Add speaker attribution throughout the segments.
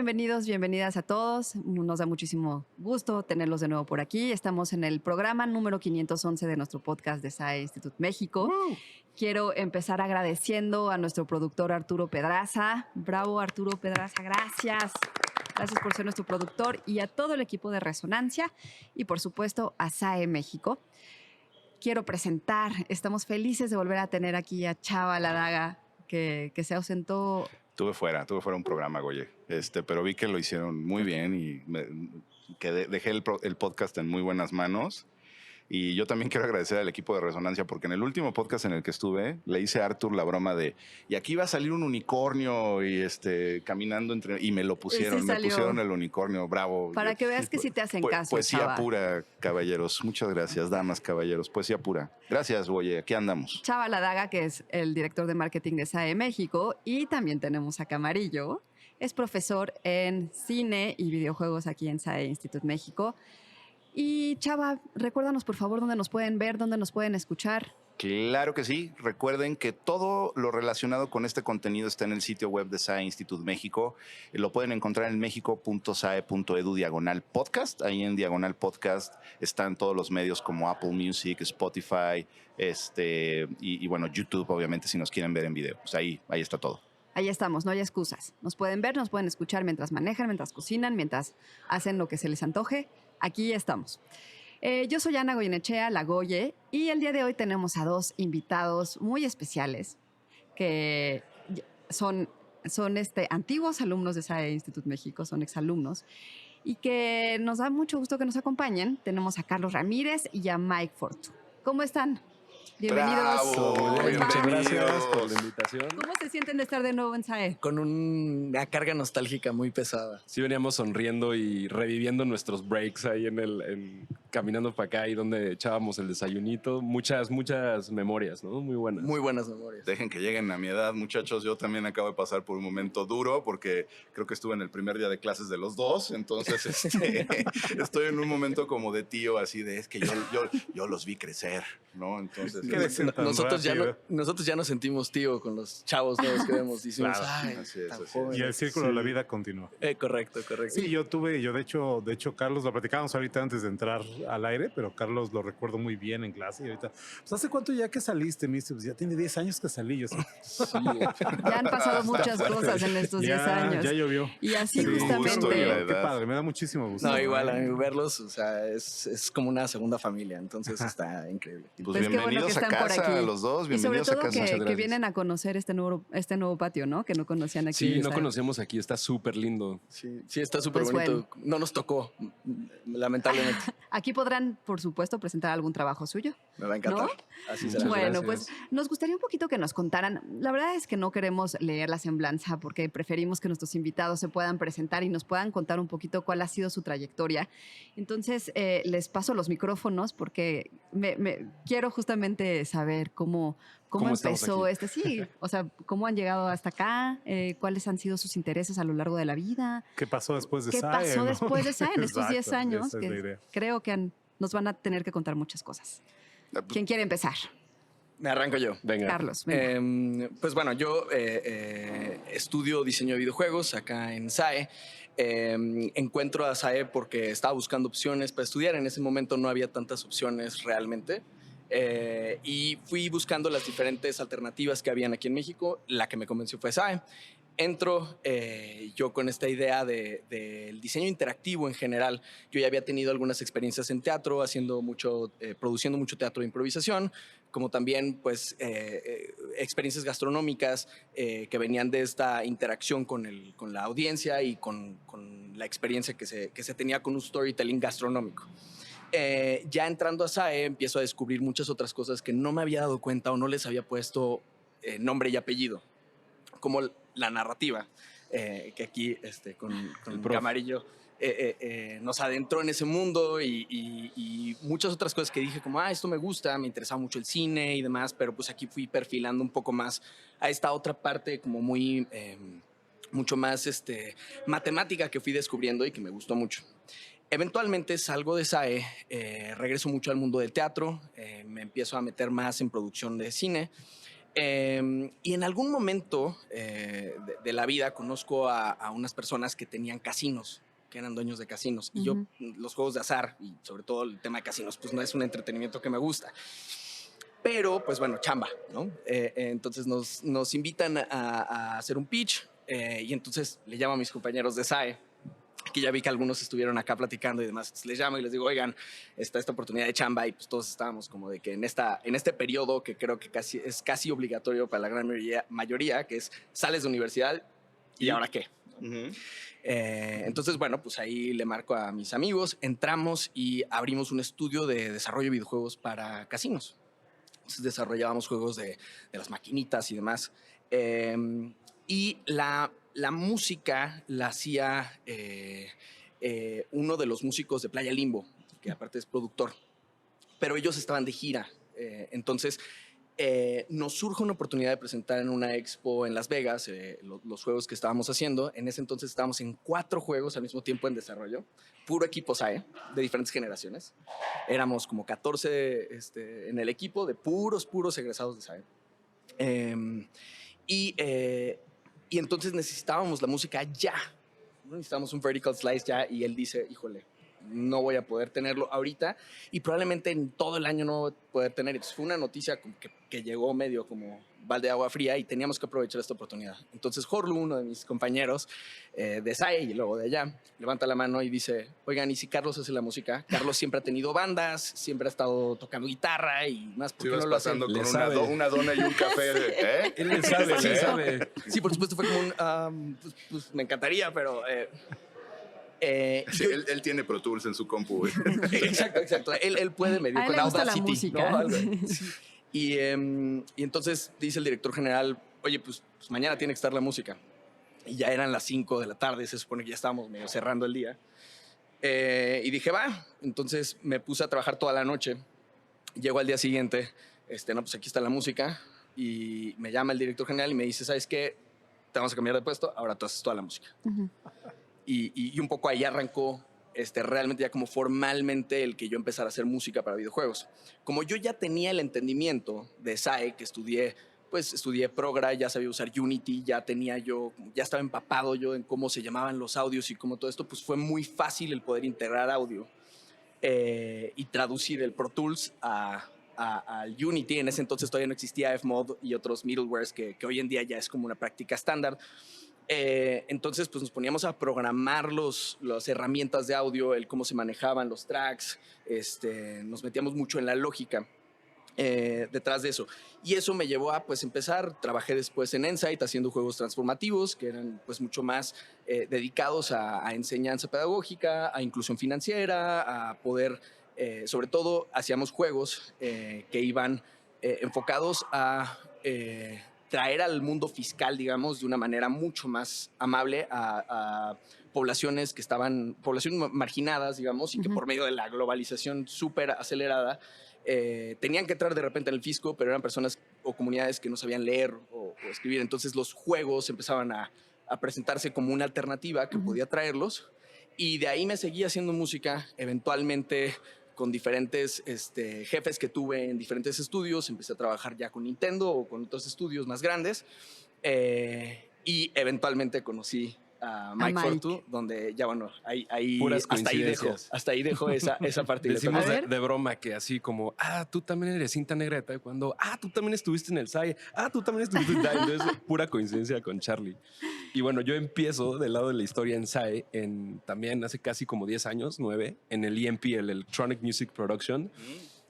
Speaker 1: bienvenidos, bienvenidas a todos. Nos da muchísimo gusto tenerlos de nuevo por aquí. Estamos en el programa número 511 de nuestro podcast de SAE Instituto México. Quiero empezar agradeciendo a nuestro productor Arturo Pedraza. Bravo, Arturo Pedraza, gracias. Gracias por ser nuestro productor y a todo el equipo de Resonancia y, por supuesto, a SAE México. Quiero presentar, estamos felices de volver a tener aquí a Chava Ladaga, que se ausentó.
Speaker 2: Tuve fuera un programa, Goye, pero vi que lo hicieron muy bien y dejé el podcast en muy buenas manos. Y yo también quiero agradecer al equipo de Resonancia porque en el último podcast en el que estuve le hice a Arthur la broma de y aquí va a salir un unicornio y caminando y me lo pusieron, me pusieron el unicornio, bravo.
Speaker 1: Para que veas que sí te hacen caso,
Speaker 2: Poesía
Speaker 1: Chava.
Speaker 2: pura, caballeros. Muchas gracias, damas, caballeros. Poesía pura. Gracias, Goye, aquí andamos.
Speaker 1: Chava Ladaga, que es el director de marketing de SAE México, y también tenemos a Camarillo, es profesor en cine y videojuegos aquí en SAE Instituto México. Y Chava, recuérdanos por favor dónde nos pueden ver, dónde nos pueden escuchar.
Speaker 2: Claro que sí. Recuerden que todo lo relacionado con este contenido está en el sitio web de SAE Instituto México. Lo pueden encontrar en mexico.sae.edu/podcast. Ahí en diagonal podcast están todos los medios como Apple Music, Spotify, y bueno, YouTube, obviamente, si nos quieren ver en video. Pues ahí está todo.
Speaker 1: Ahí estamos, no hay excusas. Nos pueden ver, nos pueden escuchar mientras manejan, mientras cocinan, mientras hacen lo que se les antoje. Aquí estamos. Yo soy Ana Goyenechea, la Goye, y el día de hoy tenemos a dos invitados muy especiales que son antiguos alumnos de SAE Instituto México, son exalumnos, y que nos da mucho gusto que nos acompañen. Tenemos a Carlos Ramírez y a Mike Fortu. ¿Cómo están? Bienvenidos.
Speaker 3: Muy bien, muchas gracias por la invitación.
Speaker 1: ¿Cómo se sienten de estar de nuevo en SAE?
Speaker 3: Con una carga nostálgica muy pesada.
Speaker 4: Sí, veníamos sonriendo y reviviendo nuestros breaks ahí caminando para acá y donde echábamos el desayunito. Muchas memorias, ¿no? Muy buenas.
Speaker 3: Muy buenas memorias.
Speaker 2: Dejen que lleguen a mi edad, muchachos. Yo también acabo de pasar por un momento duro porque creo que estuve en el primer día de clases de los dos. Entonces, estoy en un momento como de tío, así de es que yo los vi crecer, ¿no? Entonces,
Speaker 3: nosotros ya nos sentimos tío con los chavos nuevos que vemos. Decimos,
Speaker 5: claro.
Speaker 3: ay,
Speaker 2: así es,
Speaker 3: tan
Speaker 2: así
Speaker 3: jóvenes.
Speaker 5: Y el círculo de la vida continúa.
Speaker 3: Correcto.
Speaker 5: Sí, yo de hecho, Carlos, lo platicábamos ahorita antes de entrar al aire, pero Carlos lo recuerdo muy bien en clase. Y ahorita, pues, ¿hace cuánto ya que saliste? Me dice, pues ya tiene 10 años que salí. Yo, sí.
Speaker 1: Ya han pasado muchas cosas en estos 10 años.
Speaker 5: Ya llovió.
Speaker 1: Y así
Speaker 2: Sí,
Speaker 1: justamente.
Speaker 2: justo,
Speaker 5: Qué padre, me da muchísimo gusto.
Speaker 3: No, igual, a mí verlos, o sea, es como una segunda familia. Entonces está increíble.
Speaker 2: pues
Speaker 1: qué bueno que
Speaker 2: bienvenidos a
Speaker 1: están por
Speaker 2: casa
Speaker 1: aquí.
Speaker 2: los dos,
Speaker 1: Y sobre
Speaker 2: bienvenidos a
Speaker 1: todo
Speaker 2: casa.
Speaker 1: que vienen a conocer este nuevo patio, ¿no? Que no conocían aquí.
Speaker 4: Sí, no
Speaker 1: ¿sabes?
Speaker 4: conocíamos aquí, está súper lindo.
Speaker 3: Sí, está súper
Speaker 1: Pues
Speaker 3: bonito.
Speaker 1: bueno.
Speaker 3: No nos tocó, lamentablemente.
Speaker 1: Aquí podrán, por supuesto, presentar algún trabajo suyo.
Speaker 3: Me va a encantar.
Speaker 1: ¿No?
Speaker 3: Así será.
Speaker 1: Bueno,
Speaker 4: gracias.
Speaker 1: pues nos gustaría un poquito que nos contaran. La verdad es que no queremos leer la semblanza porque preferimos que nuestros invitados se puedan presentar y nos puedan contar un poquito cuál ha sido su trayectoria. Entonces, les paso los micrófonos porque quiero justamente saber cómo empezó
Speaker 4: estamos
Speaker 1: sí, o sea, cómo han llegado hasta acá, cuáles han sido sus intereses a lo largo de la vida.
Speaker 5: ¿Qué pasó después de
Speaker 1: ¿Qué
Speaker 5: SAE?
Speaker 1: pasó
Speaker 5: ¿no?
Speaker 1: después de SAE en estos
Speaker 5: Exacto,
Speaker 1: 10 años?
Speaker 5: esa es la
Speaker 1: Que
Speaker 5: idea.
Speaker 1: creo que nos van a tener que contar muchas cosas. ¿Quién quiere empezar?
Speaker 3: Me arranco yo.
Speaker 4: Venga.
Speaker 1: Carlos, venga.
Speaker 3: Pues bueno, yo estudio diseño de videojuegos acá en SAE. Encuentro a SAE porque estaba buscando opciones para estudiar. En ese momento no había tantas opciones realmente. Y fui buscando las diferentes alternativas que habían aquí en México. La que me convenció fue SAE. Entro yo con esta idea del diseño interactivo en general. Yo ya había tenido algunas experiencias en teatro, produciendo mucho teatro de improvisación, como también pues, experiencias gastronómicas que venían de esta interacción con la audiencia y con la experiencia que se tenía con un storytelling gastronómico. Ya entrando a SAE empiezo a descubrir muchas otras cosas que no me había dado cuenta o no les había puesto nombre y apellido, como la narrativa, que aquí con Camarillo nos adentró en ese mundo y muchas otras cosas que dije como, esto me gusta, me interesaba mucho el cine y demás, pero pues aquí fui perfilando un poco más a esta otra parte como muy, mucho más matemática que fui descubriendo y que me gustó mucho. Eventualmente salgo de SAE, regreso mucho al mundo del teatro, me empiezo a meter más en producción de cine. Y en algún momento de la vida conozco a unas personas que tenían casinos, que eran dueños de casinos. Y yo, los juegos de azar, y sobre todo el tema de casinos, pues no es un entretenimiento que me gusta. Pero, pues bueno, chamba, ¿no? Entonces nos invitan a hacer un pitch y entonces le llamo a mis compañeros de SAE, que ya vi que algunos estuvieron acá platicando y demás. Entonces les llamo y les digo, oigan, está esta oportunidad de chamba y pues todos estábamos como de que en este periodo que creo que es casi obligatorio para la gran mayoría, que es sales de universidad y ¿ahora qué? Entonces, bueno, pues ahí le marco a mis amigos, entramos y abrimos un estudio de desarrollo de videojuegos para casinos. Entonces desarrollábamos juegos de las maquinitas y demás. Y la música la hacía uno de los músicos de Playa Limbo, que aparte es productor. Pero ellos estaban de gira. Entonces nos surge una oportunidad de presentar en una expo en Las Vegas los juegos que estábamos haciendo. En ese entonces estábamos en 4 juegos al mismo tiempo en desarrollo. Puro equipo SAE, de diferentes generaciones. Éramos como 14 en el equipo de puros egresados de SAE. Y entonces necesitábamos la música ya. Necesitábamos un vertical slice ya. Y él dice, híjole, no voy a poder tenerlo ahorita y probablemente en todo el año no voy a poder tener. Entonces fue una noticia que llegó medio como balde de agua fría y teníamos que aprovechar esta oportunidad. Entonces Jorlu, uno de mis compañeros de SAE y luego de allá, levanta la mano y dice, oigan, ¿y si Carlos hace la música? Carlos siempre ha tenido bandas, siempre ha estado tocando guitarra y más.
Speaker 2: ¿Por qué no lo pasando con una dona y un café?
Speaker 4: Él le sabe,
Speaker 3: sí,
Speaker 4: le sabe.
Speaker 3: Sí, por supuesto fue como un, pues me encantaría, pero...
Speaker 2: sí, él tiene Pro Tools en su compu.
Speaker 3: Exacto. Él puede medir con Audacity,
Speaker 1: la música.
Speaker 3: ¿no? Y entonces dice el director general, oye, pues mañana tiene que estar la música. Y ya eran las 5 de la tarde, se supone que ya estábamos medio cerrando el día. Y dije, va. Entonces me puse a trabajar toda la noche. Llego al día siguiente, no, pues aquí está la música. Y me llama el director general y me dice, ¿sabes qué? Te vamos a cambiar de puesto, ahora tú haces toda la música. Y un poco ahí arrancó realmente ya como formalmente el que yo empezara a hacer música para videojuegos. Como yo ya tenía el entendimiento de SAE, que estudié Progra, ya sabía usar Unity, ya estaba empapado yo en cómo se llamaban los audios y cómo todo esto, pues fue muy fácil el poder integrar audio y traducir el Pro Tools al Unity. En ese entonces todavía no existía Fmod y otros middlewares que hoy en día ya es como una práctica estándar. Entonces, pues nos poníamos a programar las herramientas de audio, el cómo se manejaban los tracks, nos metíamos mucho en la lógica detrás de eso. Y eso me llevó a pues empezar. Trabajé después en Ensight haciendo juegos transformativos que eran pues mucho más dedicados a enseñanza pedagógica, a inclusión financiera, a poder, sobre todo hacíamos juegos que iban enfocados a... traer al mundo fiscal, digamos, de una manera mucho más amable a poblaciones marginadas, digamos, y que por medio de la globalización súper acelerada tenían que entrar de repente en el fisco, pero eran personas o comunidades que no sabían leer o escribir. Entonces los juegos empezaban a presentarse como una alternativa que podía traerlos. Y de ahí me seguí haciendo música, eventualmente con diferentes jefes que tuve en diferentes estudios. Empecé a trabajar ya con Nintendo o con otros estudios más grandes. Y eventualmente conocí a Mike Fortu, donde ya, bueno, hasta ahí dejo esa parte.
Speaker 4: Decimos de broma que así como, tú también eres cinta negra de taekwondo, tú también estuviste en el SAE, tú también estuviste en SAE. Entonces, pura coincidencia con Charlie. Y bueno, yo empiezo del lado de la historia en SAE, también hace casi como 10 años, 9, en el EMP, el Electronic Music Production.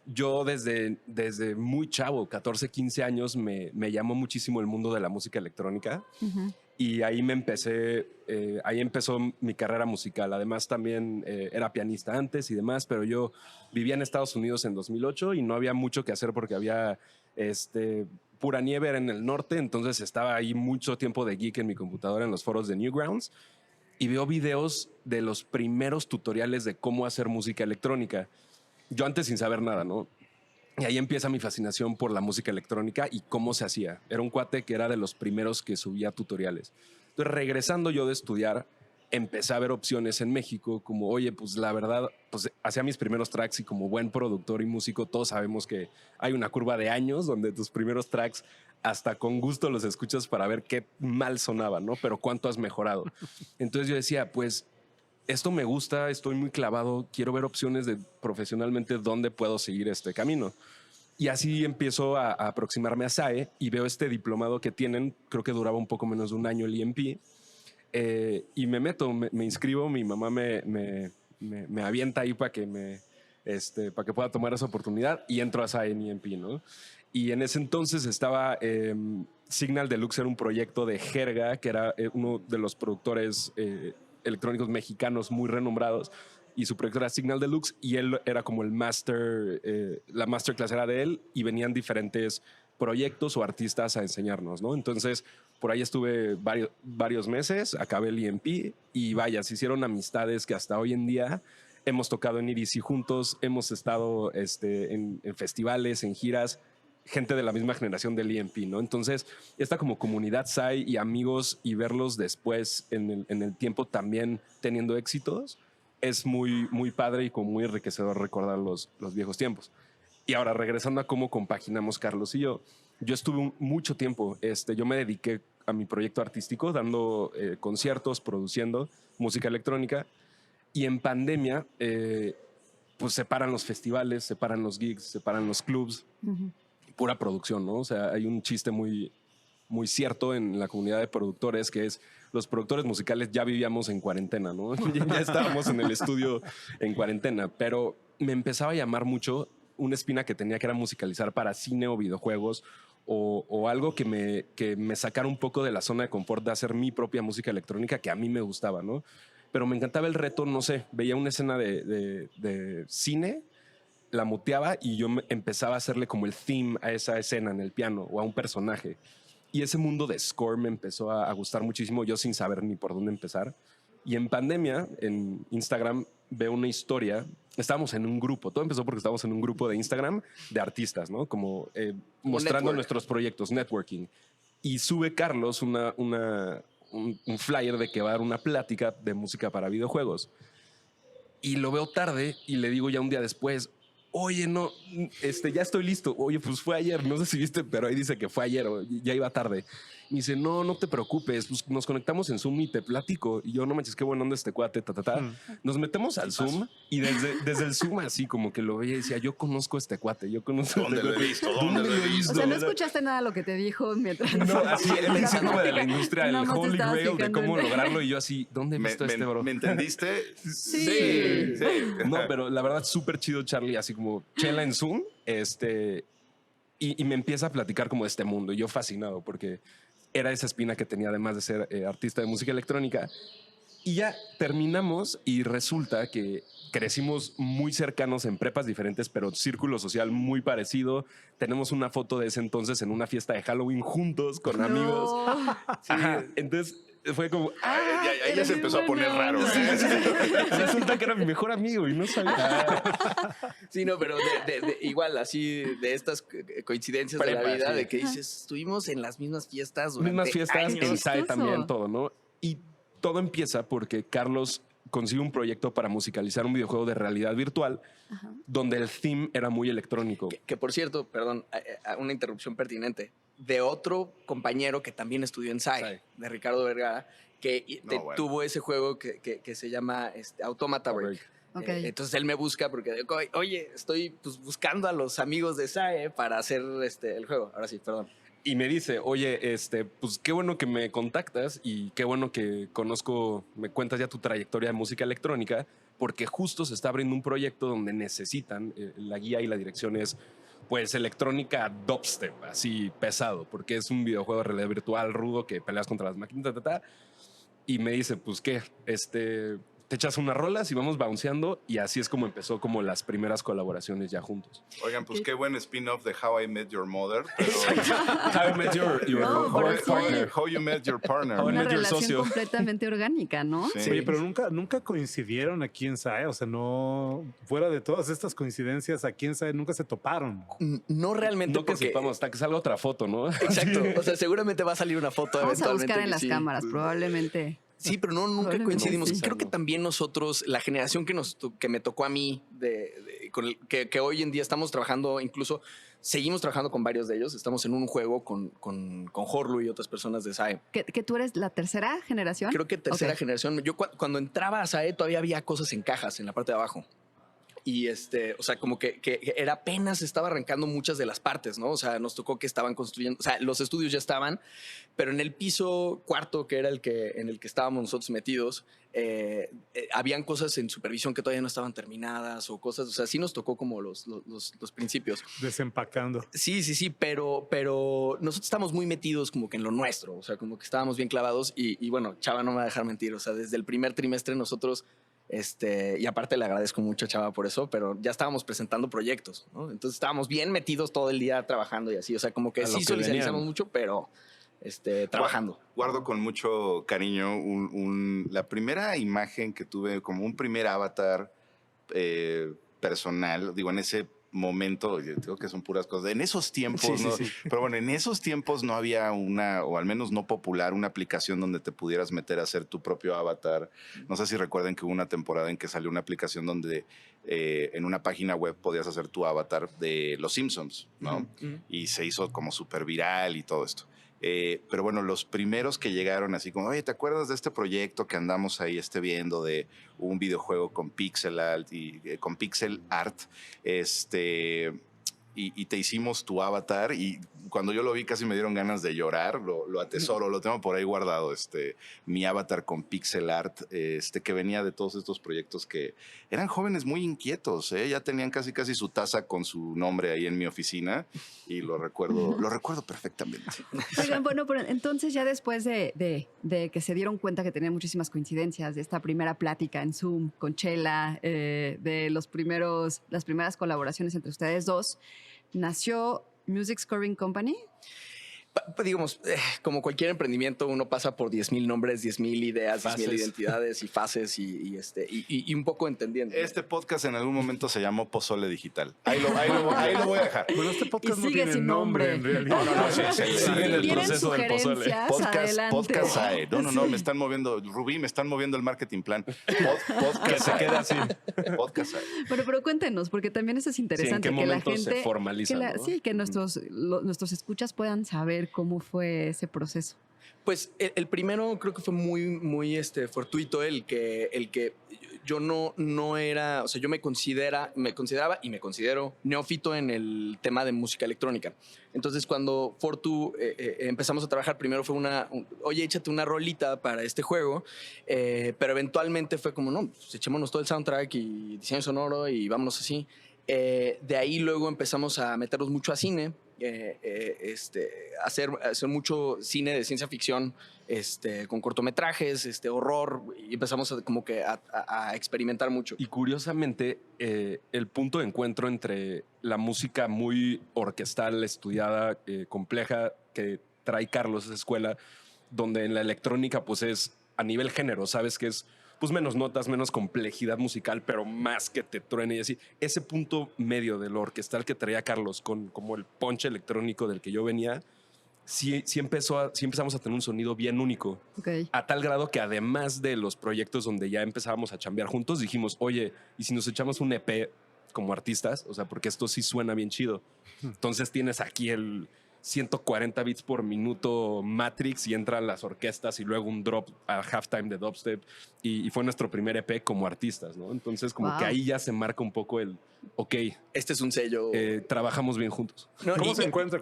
Speaker 4: Yo desde muy chavo, 14, 15 años, me llamó muchísimo el mundo de la música electrónica. Y ahí ahí empezó mi carrera musical. Además también era pianista antes y demás, pero yo vivía en Estados Unidos en 2008 y no había mucho que hacer porque había pura nieve en el norte, entonces estaba ahí mucho tiempo de geek en mi computadora en los foros de Newgrounds y veo videos de los primeros tutoriales de cómo hacer música electrónica. Yo antes sin saber nada, ¿no? Y ahí empieza mi fascinación por la música electrónica y cómo se hacía. Era un cuate que era de los primeros que subía tutoriales. Entonces, regresando yo de estudiar, empecé a ver opciones en México como, oye, pues la verdad, pues hacía mis primeros tracks y como buen productor y músico, todos sabemos que hay una curva de años donde tus primeros tracks hasta con gusto los escuchas para ver qué mal sonaba, ¿no? Pero cuánto has mejorado. Entonces yo decía, pues esto me gusta, estoy muy clavado, quiero ver opciones de profesionalmente dónde puedo seguir este camino. Y así empiezo a aproximarme a SAE y veo este diplomado que tienen, creo que duraba un poco menos de un año el EMP. Y me meto, me inscribo, mi mamá me avienta ahí para que para que pueda tomar esa oportunidad y entro a SAE en EMP, ¿no? Y en ese entonces estaba Signal Deluxe, era un proyecto de jerga, que era uno de los productores electrónicos mexicanos muy renombrados, y su proyecto era Signal Deluxe y él era como el master, la masterclass era de él y venían diferentes proyectos o artistas a enseñarnos, ¿no? Entonces, por ahí estuve varios meses, acabé el EMP y vaya, se hicieron amistades que hasta hoy en día hemos tocado en EDC juntos, hemos estado en festivales, en giras, gente de la misma generación del EMP, ¿no? Entonces, esta como comunidad SAI y amigos y verlos después en el tiempo también teniendo éxitos, es muy, muy padre y como muy enriquecedor recordar los viejos tiempos. Y ahora, regresando a cómo compaginamos Carlos y yo estuve mucho tiempo, yo me dediqué a mi proyecto artístico, dando conciertos, produciendo música electrónica, y en pandemia, pues se paran los festivales, se paran los gigs, se paran los clubs, pura producción, ¿no? O sea, hay un chiste muy, muy cierto en la comunidad de productores que es, los productores musicales ya vivíamos en cuarentena, ¿no? Ya estábamos en el estudio en cuarentena, pero me empezaba a llamar mucho una espina que tenía, que era musicalizar para cine o videojuegos o algo que me sacara un poco de la zona de confort de hacer mi propia música electrónica que a mí me gustaba, ¿no? Pero me encantaba el reto, no sé, veía una escena de cine, la muteaba y yo empezaba a hacerle como el theme a esa escena en el piano o a un personaje. Y ese mundo de score me empezó a gustar muchísimo, yo sin saber ni por dónde empezar. Y en pandemia, en Instagram, veo una historia. Estábamos en un grupo, todo empezó porque estábamos en un grupo de Instagram de artistas, ¿no? Como mostrando nuestros proyectos, networking. Y sube Carlos un flyer de que va a dar una plática de música para videojuegos. Y lo veo tarde y le digo ya un día después, oye, no, ya estoy listo. Oye, pues fue ayer, no sé si viste, pero ahí dice que fue ayer o ya iba tarde. Y dice, no te preocupes, pues nos conectamos en Zoom y te platico. Y yo, no manches, qué bueno onda este cuate, Nos metemos al Zoom y desde el Zoom así como que lo veía y decía, yo conozco a este cuate, yo conozco
Speaker 2: ¿Dónde lo he visto?
Speaker 1: O sea, no escuchaste nada de lo que te dijo mientras...
Speaker 4: No, así él diciéndome de la industria, el
Speaker 1: Nada más
Speaker 4: holy
Speaker 1: estabas
Speaker 4: grail de
Speaker 1: fijando
Speaker 4: cómo
Speaker 1: en-
Speaker 4: lograrlo y yo así, ¿dónde he visto a este bro?
Speaker 2: ¿Me entendiste?
Speaker 1: Sí.
Speaker 4: No, pero la verdad súper chido Charlie, así como chela en Zoom, y me empieza a platicar como de este mundo y yo fascinado porque era esa espina que tenía además de ser artista de música electrónica. Y ya terminamos y resulta que crecimos muy cercanos en prepas diferentes, pero círculo social muy parecido. Tenemos una foto de ese entonces en una fiesta de Halloween juntos con amigos.
Speaker 1: No.
Speaker 4: Ajá, entonces fue como...
Speaker 2: Ya se empezó a poner raro.
Speaker 4: Resulta que era mi mejor amigo y no sabía.
Speaker 3: Sí, no, pero igual, así de estas coincidencias de la
Speaker 4: Prepa,
Speaker 3: vida,
Speaker 4: sí.
Speaker 3: de que dices, estuvimos en las mismas fiestas durante
Speaker 4: Mismas fiestas,
Speaker 3: años.
Speaker 4: en SAE
Speaker 1: chistoso.
Speaker 4: también, todo, ¿no? Y todo empieza porque Carlos consigue un proyecto para musicalizar un videojuego de realidad virtual donde el theme era muy electrónico.
Speaker 3: Que por cierto, perdón, una interrupción pertinente, de otro compañero que también estudió en SAE,
Speaker 4: SAE.
Speaker 3: de Ricardo Vergara, que
Speaker 2: No, bueno.
Speaker 3: tuvo ese juego que se llama Automata Break.
Speaker 1: Ok.
Speaker 3: Entonces él me busca porque, oye, estoy pues, buscando a los amigos de SAE para hacer el juego. Ahora sí, perdón.
Speaker 4: Y me dice, oye, pues qué bueno que me contactas y qué bueno que me cuentas ya tu trayectoria de música electrónica, porque justo se está abriendo un proyecto donde necesitan, la guía y la dirección es, pues, electrónica dubstep, así pesado, porque es un videojuego de realidad virtual rudo que peleas contra las máquinas, y me dice, pues, ¿qué? Te echas unas rolas y vamos bounceando, y así es como empezó como las primeras colaboraciones ya juntos.
Speaker 2: Oigan, pues qué buen spin-off de How I Met Your Mother. Pero
Speaker 4: How I Met Your
Speaker 1: No, pero sí.
Speaker 4: partner.
Speaker 2: How You Met Your Partner.
Speaker 4: How I
Speaker 1: Una
Speaker 4: Met Your
Speaker 1: relación
Speaker 4: socio.
Speaker 1: completamente orgánica, ¿no?
Speaker 2: Sí.
Speaker 5: Oye, pero nunca coincidieron aquí en SAE, o sea, no, fuera de todas estas coincidencias, aquí en SAE nunca se toparon.
Speaker 3: No realmente
Speaker 4: No que
Speaker 3: porque...
Speaker 4: sepamos, hasta que salga otra foto, ¿no?
Speaker 3: Exacto. O sea, seguramente va a salir una foto
Speaker 1: Vamos a
Speaker 3: eventualmente.
Speaker 1: buscar en
Speaker 3: que
Speaker 1: las
Speaker 3: sí.
Speaker 1: cámaras, probablemente.
Speaker 3: Sí, pero no, nunca
Speaker 1: Probablemente
Speaker 3: coincidimos.
Speaker 1: sí.
Speaker 3: Creo que también nosotros, la generación que me tocó a mí, que hoy en día estamos trabajando, incluso seguimos trabajando con varios de ellos. Estamos en un juego con Horlu y otras personas de SAE.
Speaker 1: ¿Que tú eres la tercera generación?
Speaker 3: Creo que tercera
Speaker 1: Ok.
Speaker 3: generación. Yo cuando entraba a SAE todavía había cosas en cajas en la parte de abajo. Y o sea, como que era apenas estaba arrancando muchas de las partes, ¿no? O sea, nos tocó que estaban construyendo, o sea, los estudios ya estaban, pero en el piso cuarto, que era en el que estábamos nosotros metidos, habían cosas en supervisión que todavía no estaban terminadas o cosas, o sea, sí nos tocó como los principios.
Speaker 5: Desempacando.
Speaker 3: Sí, pero nosotros estamos muy metidos como que en lo nuestro, o sea, como que estábamos bien clavados y bueno, Chava no me va a dejar mentir, o sea, desde el primer trimestre nosotros, y aparte le agradezco mucho a Chava por eso, pero ya estábamos presentando proyectos, ¿no? Entonces estábamos bien metidos todo el día trabajando y así, o sea, como que
Speaker 4: A lo
Speaker 3: sí
Speaker 4: que
Speaker 3: socializamos
Speaker 4: venían.
Speaker 3: mucho, pero trabajando.
Speaker 2: Guardo con mucho cariño la primera imagen que tuve como un primer avatar personal, digo, en ese momento, yo digo que son puras cosas, en esos tiempos,
Speaker 3: Sí,
Speaker 2: ¿no?
Speaker 3: sí, sí.
Speaker 2: Pero bueno, en esos tiempos no había una, o al menos no popular, una aplicación donde te pudieras meter a hacer tu propio avatar. No sé si recuerden que hubo una temporada en que salió una aplicación donde en una página web podías hacer tu avatar de Los Simpsons, ¿no?
Speaker 3: Ujú.
Speaker 2: Y se hizo como súper viral y todo esto. Pero bueno, los primeros que llegaron así como, oye, ¿te acuerdas de este proyecto que andamos ahí viendo de un videojuego con pixel art con pixel art? Y te hicimos tu avatar y cuando yo lo vi casi me dieron ganas de llorar, lo atesoro, lo tengo por ahí guardado, mi avatar con pixel art, que venía de todos estos proyectos que eran jóvenes muy inquietos, ya tenían casi su taza con su nombre ahí en mi oficina y lo recuerdo perfectamente.
Speaker 1: Oigan, bueno, pero entonces ya después de que se dieron cuenta que tenían muchísimas coincidencias, de esta primera plática en Zoom con Chela, de las primeras colaboraciones entre ustedes dos, nació Music Scoring Company.
Speaker 3: Digamos, como cualquier emprendimiento, uno pasa por 10,000 nombres, 10,000 ideas, 10,000
Speaker 4: Fases.
Speaker 3: identidades y fases y un poco entendiendo.
Speaker 2: Este podcast en algún momento se llamó Pozole Digital. Ahí lo voy a dejar.
Speaker 5: Bueno, este podcast
Speaker 1: Y
Speaker 5: no
Speaker 1: sigue
Speaker 5: tiene
Speaker 1: sin nombre.
Speaker 5: en realidad.
Speaker 2: No, sí,
Speaker 4: Sigue en el
Speaker 1: ¿Tienen
Speaker 4: proceso del pozole.
Speaker 1: sugerencias? Adelante.
Speaker 2: Podcast SAE. No, me están moviendo, Rubí, me están moviendo el marketing plan. Podcast
Speaker 4: Que se
Speaker 2: SAE.
Speaker 4: quede así.
Speaker 2: Podcast SAE.
Speaker 1: Bueno, pero cuéntenos, porque también eso es interesante.
Speaker 4: qué
Speaker 1: que la
Speaker 4: momento se
Speaker 1: gente
Speaker 4: formaliza, ¿no?
Speaker 1: Sí, que nuestros escuchas puedan saber cómo fue ese proceso.
Speaker 3: Pues el primero creo que fue muy fortuito el que yo no era, o sea, yo me consideraba y me considero neófito en el tema de música electrónica. Entonces cuando Fortu empezamos a trabajar, primero fue oye, échate una rolita para este juego, pero eventualmente fue como, no, pues echémonos todo el soundtrack y diseño sonoro y vámonos así. De ahí luego empezamos a meternos mucho a cine, hacer mucho cine de ciencia ficción, con cortometrajes, horror, y empezamos a experimentar mucho.
Speaker 4: Y curiosamente, el punto de encuentro entre la música muy orquestal, estudiada, compleja, que trae Carlos a esa escuela, donde en la electrónica pues es a nivel género, sabes que es pues menos notas, menos complejidad musical, pero más que te truene y así. Ese punto medio de lo orquestal que traía Carlos con como el punch electrónico del que yo venía, sí empezamos a tener un sonido bien único.
Speaker 1: Okay.
Speaker 4: A tal grado que además de los proyectos donde ya empezábamos a chambear juntos, dijimos, oye, ¿y si nos echamos un EP como artistas? O sea, porque esto sí suena bien chido. Entonces tienes aquí el 140 bits por minuto Matrix y entran las orquestas y luego un drop a halftime de dubstep y fue nuestro primer EP como artistas, ¿no? Entonces como
Speaker 1: Wow.
Speaker 4: que ahí ya se marca un poco el, ok,
Speaker 3: Este es un sello.
Speaker 4: trabajamos bien juntos.
Speaker 3: No,
Speaker 5: ¿Cómo
Speaker 3: y-
Speaker 5: se encuentra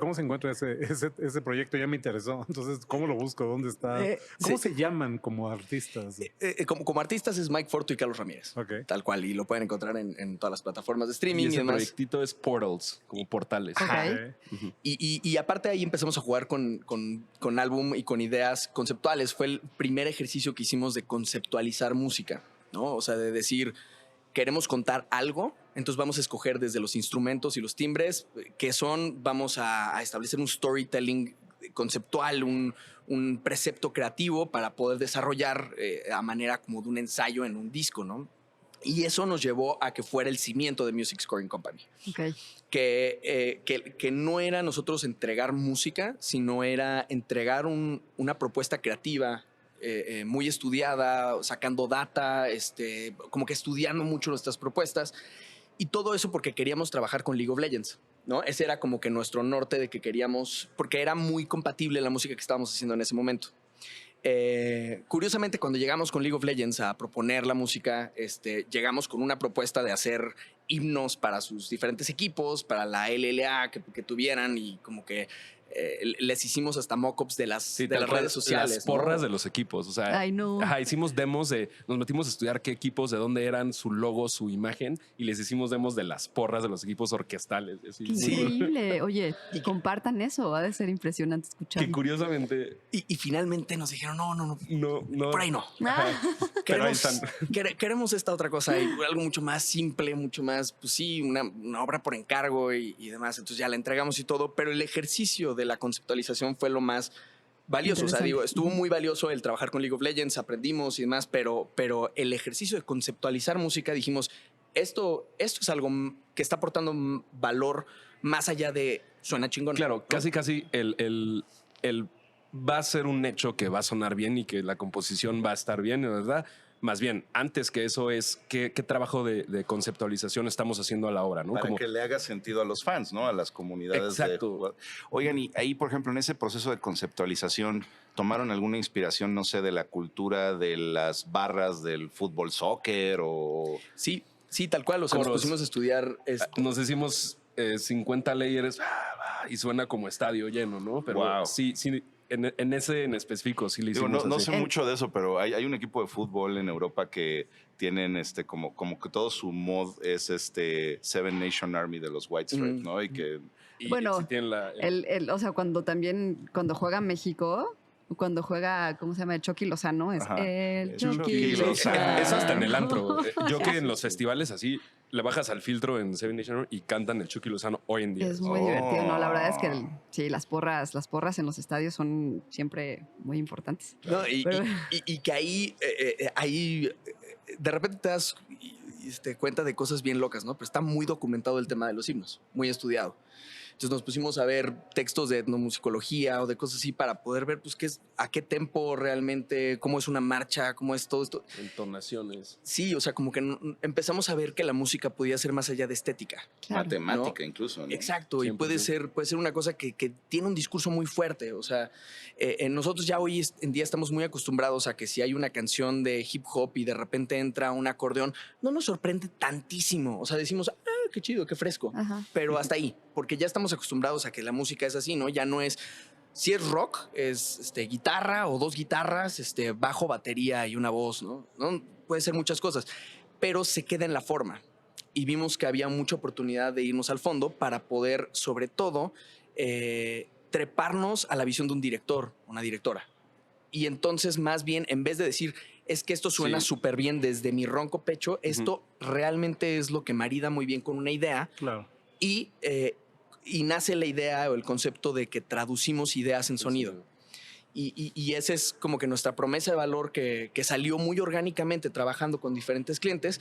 Speaker 5: ese proyecto? Ya me interesó. Entonces, ¿cómo lo busco? ¿Dónde está? ¿Cómo
Speaker 3: sí.
Speaker 5: se llaman como artistas?
Speaker 3: como artistas es Mike Fortu y Carlos Ramírez.
Speaker 5: Ok.
Speaker 3: Tal cual, y lo pueden encontrar en todas las plataformas de
Speaker 4: Y
Speaker 3: streaming y
Speaker 4: ese
Speaker 3: demás.
Speaker 4: proyectito es Portals, como portales.
Speaker 1: Ok.
Speaker 5: Ok.
Speaker 3: Y aparte de ahí empezamos a jugar con álbum y con ideas conceptuales. Fue el primer ejercicio que hicimos de conceptualizar música, ¿no? O sea, de decir, queremos contar algo, entonces vamos a escoger desde los instrumentos y los timbres, vamos a establecer un storytelling conceptual, un precepto creativo para poder desarrollar a manera como de un ensayo en un disco, ¿no? Y eso nos llevó a que fuera el cimiento de Music Scoring Company.
Speaker 1: Okay.
Speaker 3: Que no era nosotros entregar música, sino era entregar una propuesta creativa muy estudiada, sacando data, como que estudiando mucho nuestras propuestas. Y todo eso porque queríamos trabajar con League of Legends, ¿no? Ese era como que nuestro norte de que queríamos, porque era muy compatible la música que estábamos haciendo en ese momento. Curiosamente, cuando llegamos con League of Legends a proponer la música, llegamos con una propuesta de hacer himnos para sus diferentes equipos, para la LLA que tuvieran, y como que les hicimos hasta mock-ups de las redes sociales.
Speaker 4: Las porras
Speaker 3: ¿no?
Speaker 4: de los equipos. O sea,
Speaker 1: Ay, no.
Speaker 4: hicimos demos nos metimos a estudiar qué equipos, de dónde eran, su logo, su imagen, y les hicimos demos de las porras de los equipos orquestales. Así,
Speaker 1: Qué increíble. Oye, compartan eso. Ha de ser impresionante escuchar.
Speaker 4: que curiosamente
Speaker 3: Y finalmente nos dijeron, no, por ahí no.
Speaker 4: Pero ahí
Speaker 3: Queremos,
Speaker 4: están.
Speaker 3: queremos esta otra cosa, y algo mucho más simple, mucho más, pues sí, una obra por encargo y demás. Entonces ya la entregamos y todo, pero el ejercicio de la conceptualización fue lo más valioso. O sea, digo, estuvo muy valioso el trabajar con League of Legends, aprendimos y demás, pero el ejercicio de conceptualizar música, dijimos, esto es algo que está aportando valor más allá de suena chingón.
Speaker 4: Claro,
Speaker 3: ¿no?
Speaker 4: casi el va a ser un hecho que va a sonar bien y que la composición va a estar bien, ¿verdad? Más bien, antes que eso es qué trabajo de conceptualización estamos haciendo a la obra, ¿no?
Speaker 2: Para que le haga sentido a los fans, ¿no? A las comunidades.
Speaker 4: Exacto.
Speaker 2: Oigan, y ahí, por ejemplo, en ese proceso de conceptualización, ¿tomaron alguna inspiración, no sé, de la cultura de las barras del fútbol soccer o...?
Speaker 3: Sí, tal cual. O sea, nos
Speaker 4: Coros.
Speaker 3: pusimos a estudiar
Speaker 4: Nos decimos 50 layers y suena como estadio lleno, ¿no? Pero
Speaker 2: Wow.
Speaker 4: sí, en ese en específico sí le
Speaker 2: Digo,
Speaker 4: hicimos
Speaker 2: no
Speaker 4: así.
Speaker 2: sé mucho de eso, pero hay un equipo de fútbol en Europa que tienen como que todo su mod es Seven Nation Army de los White Stripes, ¿no? Y que
Speaker 4: Y
Speaker 1: Bueno,
Speaker 4: sí tienen
Speaker 1: o sea, cuando juega México, cuando juega, ¿cómo se llama? El Chucky Lozano, es
Speaker 2: Ajá.
Speaker 1: el
Speaker 2: Chucky
Speaker 1: Chucky
Speaker 2: Lozano.
Speaker 1: Lozano.
Speaker 4: Eso hasta en el antro. Yo que en los festivales así le bajas al filtro en Seven Nation y cantan el Chucky Lozano hoy en día.
Speaker 1: Es muy
Speaker 2: Oh.
Speaker 1: divertido, ¿no? La verdad es que sí, las porras en los estadios son siempre muy importantes.
Speaker 3: No,
Speaker 1: Pero-
Speaker 3: y que ahí de repente te das cuenta de cosas bien locas, ¿no? Pero está muy documentado el tema de los himnos, muy estudiado. Entonces nos pusimos a ver textos de etnomusicología o de cosas así para poder ver pues a qué tempo realmente, cómo es una marcha, cómo es todo esto.
Speaker 4: Entonaciones.
Speaker 3: Sí, o sea, como que empezamos a ver que la música podía ser más allá de estética.
Speaker 1: Claro.
Speaker 2: matemática incluso, ¿no?
Speaker 3: Exacto, y
Speaker 4: 100%.
Speaker 3: puede ser una cosa que tiene un discurso muy fuerte. O sea, nosotros ya hoy en día estamos muy acostumbrados a que si hay una canción de hip hop y de repente entra un acordeón, no nos sorprende tantísimo. O sea, decimos, qué chido, qué fresco.
Speaker 1: Ajá.
Speaker 3: Pero hasta ahí, porque ya estamos acostumbrados a que la música es así, ¿no? Ya no es... Si es rock, es guitarra o dos guitarras, bajo, batería y una voz, ¿no? Puede ser muchas cosas, pero se queda en la forma. Y vimos que había mucha oportunidad de irnos al fondo para poder, sobre todo, treparnos a la visión de un director, una directora. Y entonces, más bien, en vez de decir, es que esto suena
Speaker 4: Sí.
Speaker 3: súper bien desde mi ronco pecho, esto realmente es lo que marida muy bien con una idea
Speaker 5: Claro.
Speaker 3: y nace la idea o el concepto de que traducimos ideas en sonido. Y esa es como que nuestra promesa de valor que salió muy orgánicamente trabajando con diferentes clientes,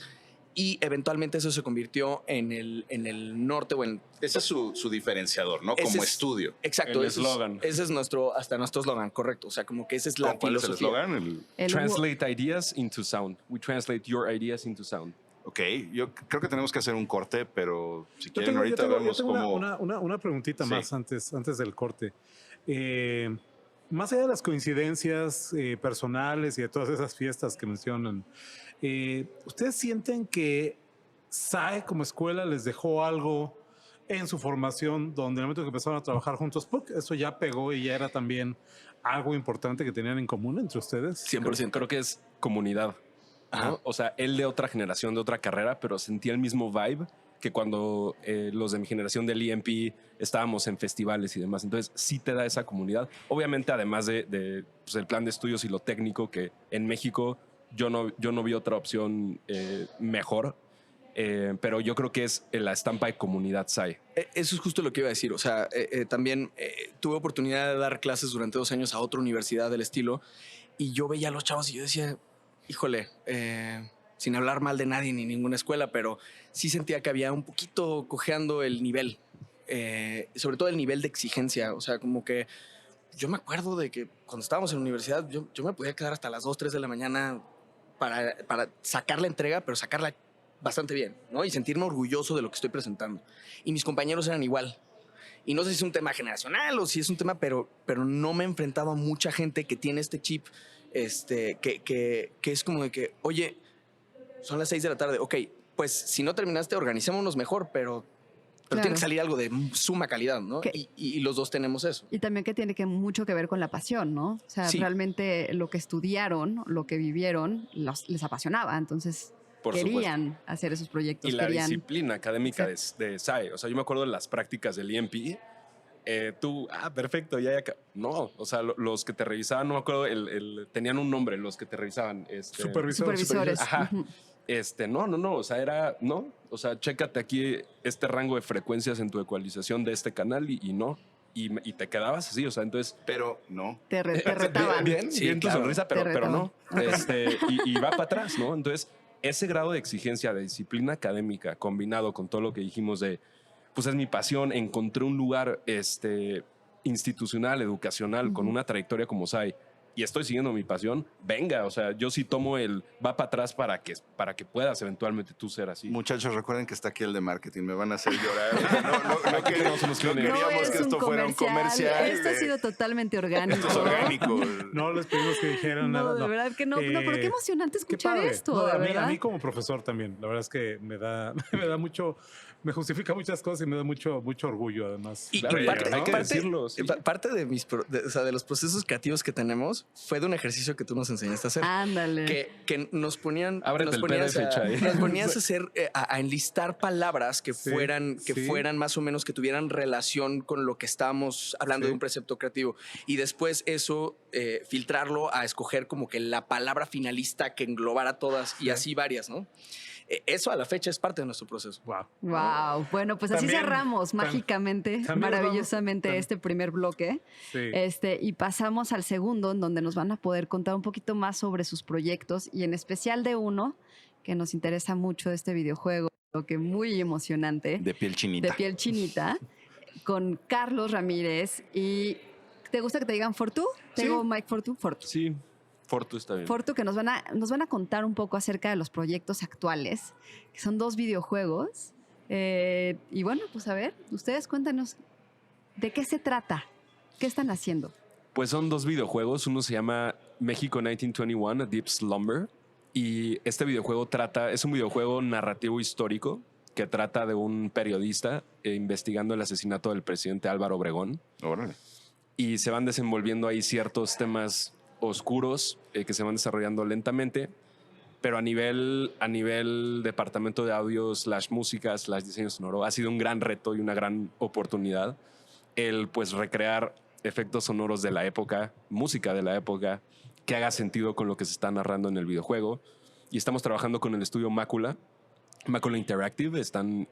Speaker 3: y eventualmente eso se convirtió en el norte o en...
Speaker 2: Ese es su diferenciador, ¿no? Como
Speaker 3: Ese es-
Speaker 2: estudio.
Speaker 3: Exacto.
Speaker 4: El
Speaker 3: ese
Speaker 4: eslogan.
Speaker 3: Ese es nuestro eslogan, correcto. O sea, como que esa es la
Speaker 2: ¿Cuál es el
Speaker 3: filosofía.
Speaker 2: eslogan?
Speaker 1: El
Speaker 4: Translate ideas into sound. We translate your ideas into sound.
Speaker 2: Ok, yo creo que tenemos que hacer un corte, pero si
Speaker 5: Yo
Speaker 2: quieren
Speaker 5: tengo,
Speaker 2: ahorita vemos cómo...
Speaker 5: una preguntita
Speaker 2: Sí.
Speaker 5: más antes del corte. Más allá de las coincidencias personales y de todas esas fiestas que mencionan, ¿ustedes sienten que SAE como escuela les dejó algo en su formación donde en el momento que empezaron a trabajar juntos, ¡puc!, eso ya pegó y ya era también algo importante que tenían en común entre ustedes?
Speaker 3: 100%.
Speaker 4: Creo que es comunidad. ¿no?
Speaker 3: Ajá.
Speaker 4: O sea, él de otra generación, de otra carrera, pero sentía el mismo vibe que cuando los de mi generación del EMP estábamos en festivales y demás. Entonces sí te da esa comunidad. Obviamente, además de pues, el plan de estudios y lo técnico, que en México yo no vi otra opción mejor. Pero yo creo que es la estampa de comunidad SAE.
Speaker 3: Eso es justo lo que iba a decir. O sea, también tuve oportunidad de dar clases durante 2 años a otra universidad del estilo, y yo veía a los chavos y yo decía, híjole, sin hablar mal de nadie ni ninguna escuela, pero sí sentía que había un poquito cojeando el nivel, sobre todo el nivel de exigencia. O sea, como que yo me acuerdo de que cuando estábamos en la universidad, yo me podía quedar hasta las 2, 3 de la mañana para sacar la entrega, pero sacarla bastante bien, ¿no? Y sentirme orgulloso de lo que estoy presentando. Y mis compañeros eran igual. Y no sé si es un tema generacional o si es un tema, pero no me enfrentaba a mucha gente que tiene este chip, que es como de que, oye, son las 6 de la tarde, ok, pues si no terminaste, organicémonos mejor, pero
Speaker 1: Claro.
Speaker 3: tiene que salir algo de suma calidad, ¿no?
Speaker 1: Que-
Speaker 3: Y los dos tenemos eso.
Speaker 1: Y también que tiene mucho que ver con la pasión, ¿no? O sea,
Speaker 3: Sí.
Speaker 1: realmente lo que estudiaron, lo que vivieron, les apasionaba. Entonces
Speaker 4: Por
Speaker 1: querían hacer esos proyectos.
Speaker 4: Y la
Speaker 1: querían,
Speaker 4: disciplina académica de SAE. O sea, yo me acuerdo de las prácticas del IMP. Perfecto, ya. No, o sea, los que te revisaban, no me acuerdo, tenían un nombre, los que te revisaban.
Speaker 1: supervisores.
Speaker 4: Ajá.
Speaker 1: Ujú.
Speaker 4: No, o sea, o sea, chécate aquí este rango de frecuencias en tu ecualización de este canal y no. Y te quedabas así, o sea, entonces.
Speaker 2: Pero no.
Speaker 1: Te retaban.
Speaker 4: Bien,
Speaker 3: Sí,
Speaker 4: bien tu
Speaker 3: claro.
Speaker 4: sonrisa,
Speaker 1: Te
Speaker 4: pero no.
Speaker 1: retaban.
Speaker 4: Y va para atrás, ¿no? Entonces, ese grado de exigencia, de disciplina académica, combinado con todo lo que dijimos de, pues es mi pasión, encontré un lugar institucional, educacional, con una trayectoria como SAI, y estoy siguiendo mi pasión, venga, o sea, yo sí tomo va para atrás para que puedas eventualmente tú ser así.
Speaker 2: Muchachos, recuerden que está aquí el de marketing. Me van a hacer llorar. O sea, no queríamos
Speaker 1: No es
Speaker 2: que
Speaker 1: un
Speaker 2: esto fuera un comercial.
Speaker 1: Esto ha sido totalmente orgánico.
Speaker 2: Esto es orgánico.
Speaker 5: No les pedimos que dijeran
Speaker 1: No,
Speaker 5: nada.
Speaker 1: de verdad que no. No, pero qué emocionante
Speaker 5: Qué
Speaker 1: escuchar
Speaker 5: padre.
Speaker 1: esto,
Speaker 5: No,
Speaker 1: de
Speaker 5: a mí
Speaker 1: verdad.
Speaker 5: como profesor también. La verdad es que me da mucho, me justifica muchas cosas y me da mucho orgullo además.
Speaker 3: Y
Speaker 4: Claro,
Speaker 3: parte,
Speaker 4: hay que
Speaker 3: parte-
Speaker 4: decirlo, sí.
Speaker 3: parte de o sea, de los procesos creativos que tenemos fue de un ejercicio que tú nos enseñaste a hacer.
Speaker 1: Ándale.
Speaker 3: Que nos ponían,
Speaker 4: Ábrete
Speaker 3: nos
Speaker 4: el
Speaker 3: ponías,
Speaker 4: PDF,
Speaker 3: a,
Speaker 4: Chay.
Speaker 3: nos ponías a hacer, a enlistar palabras que
Speaker 5: Sí,
Speaker 3: fueran
Speaker 5: sí.
Speaker 3: más o menos, que tuvieran relación con lo que estábamos hablando
Speaker 5: Sí.
Speaker 3: de un precepto creativo. Y después eso, filtrarlo a escoger como que la palabra finalista que englobara todas y así varias, ¿no? Eso a la fecha es parte de nuestro proceso.
Speaker 5: Wow.
Speaker 1: Wow. Bueno, pues así
Speaker 5: También-
Speaker 1: cerramos mágicamente,
Speaker 5: también
Speaker 1: maravillosamente
Speaker 5: vamos-
Speaker 1: este primer bloque.
Speaker 5: Sí.
Speaker 1: Y pasamos al segundo, en donde nos van a poder contar un poquito más sobre sus proyectos y en especial de uno que nos interesa mucho de este videojuego, que muy emocionante,
Speaker 2: De piel chinita.
Speaker 1: de piel chinita, con Carlos Ramírez. ¿Y te gusta que te digan Fortu? ¿Te
Speaker 4: Sí.
Speaker 1: digo Mike Fortu? Fortu.
Speaker 4: Sí, Fortu está bien.
Speaker 1: Fortu, que nos van a contar un poco acerca de los proyectos actuales, que son 2 videojuegos. Y bueno, pues a ver, ustedes cuéntanos, ¿de qué se trata? ¿Qué están haciendo?
Speaker 4: Pues son 2 videojuegos. Uno se llama México 1921, A Deep Slumber. Y este videojuego es un videojuego narrativo histórico que trata de un periodista investigando el asesinato del presidente Álvaro Obregón.
Speaker 2: Órale.
Speaker 4: Y se van desenvolviendo ahí ciertos temas oscuros que se van desarrollando lentamente, pero a nivel departamento de audio / música / diseño sonoro ha sido un gran reto y una gran oportunidad el pues recrear efectos sonoros de la época, música de la época que haga sentido con lo que se está narrando en el videojuego. Y estamos trabajando con el estudio Mácula Interactive, están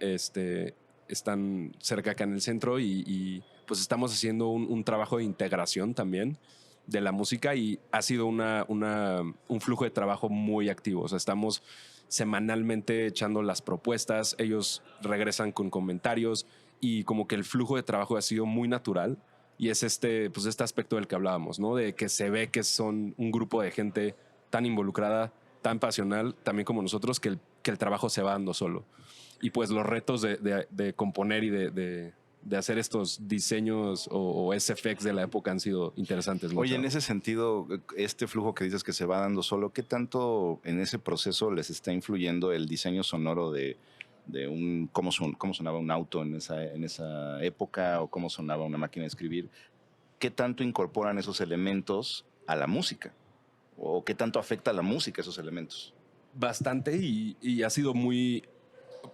Speaker 4: cerca acá en el centro y pues estamos haciendo un trabajo de integración también de la música y ha sido un flujo de trabajo muy activo. O sea, estamos semanalmente echando las propuestas, ellos regresan con comentarios y como que el flujo de trabajo ha sido muy natural y es este aspecto del que hablábamos, ¿no? De que se ve que son un grupo de gente tan involucrada, tan pasional, también como nosotros, que el trabajo se va dando solo. Y pues los retos de componer y de hacer estos diseños o SFX de la época han sido interesantes, ¿no?
Speaker 2: Oye, en ese sentido, este flujo que dices que se va dando solo, ¿qué tanto en ese proceso les está influyendo el diseño sonoro de cómo sonaba un auto en esa época o cómo sonaba una máquina de escribir? ¿Qué tanto incorporan esos elementos a la música? ¿O qué tanto afecta a la música esos elementos?
Speaker 4: Bastante y ha sido muy,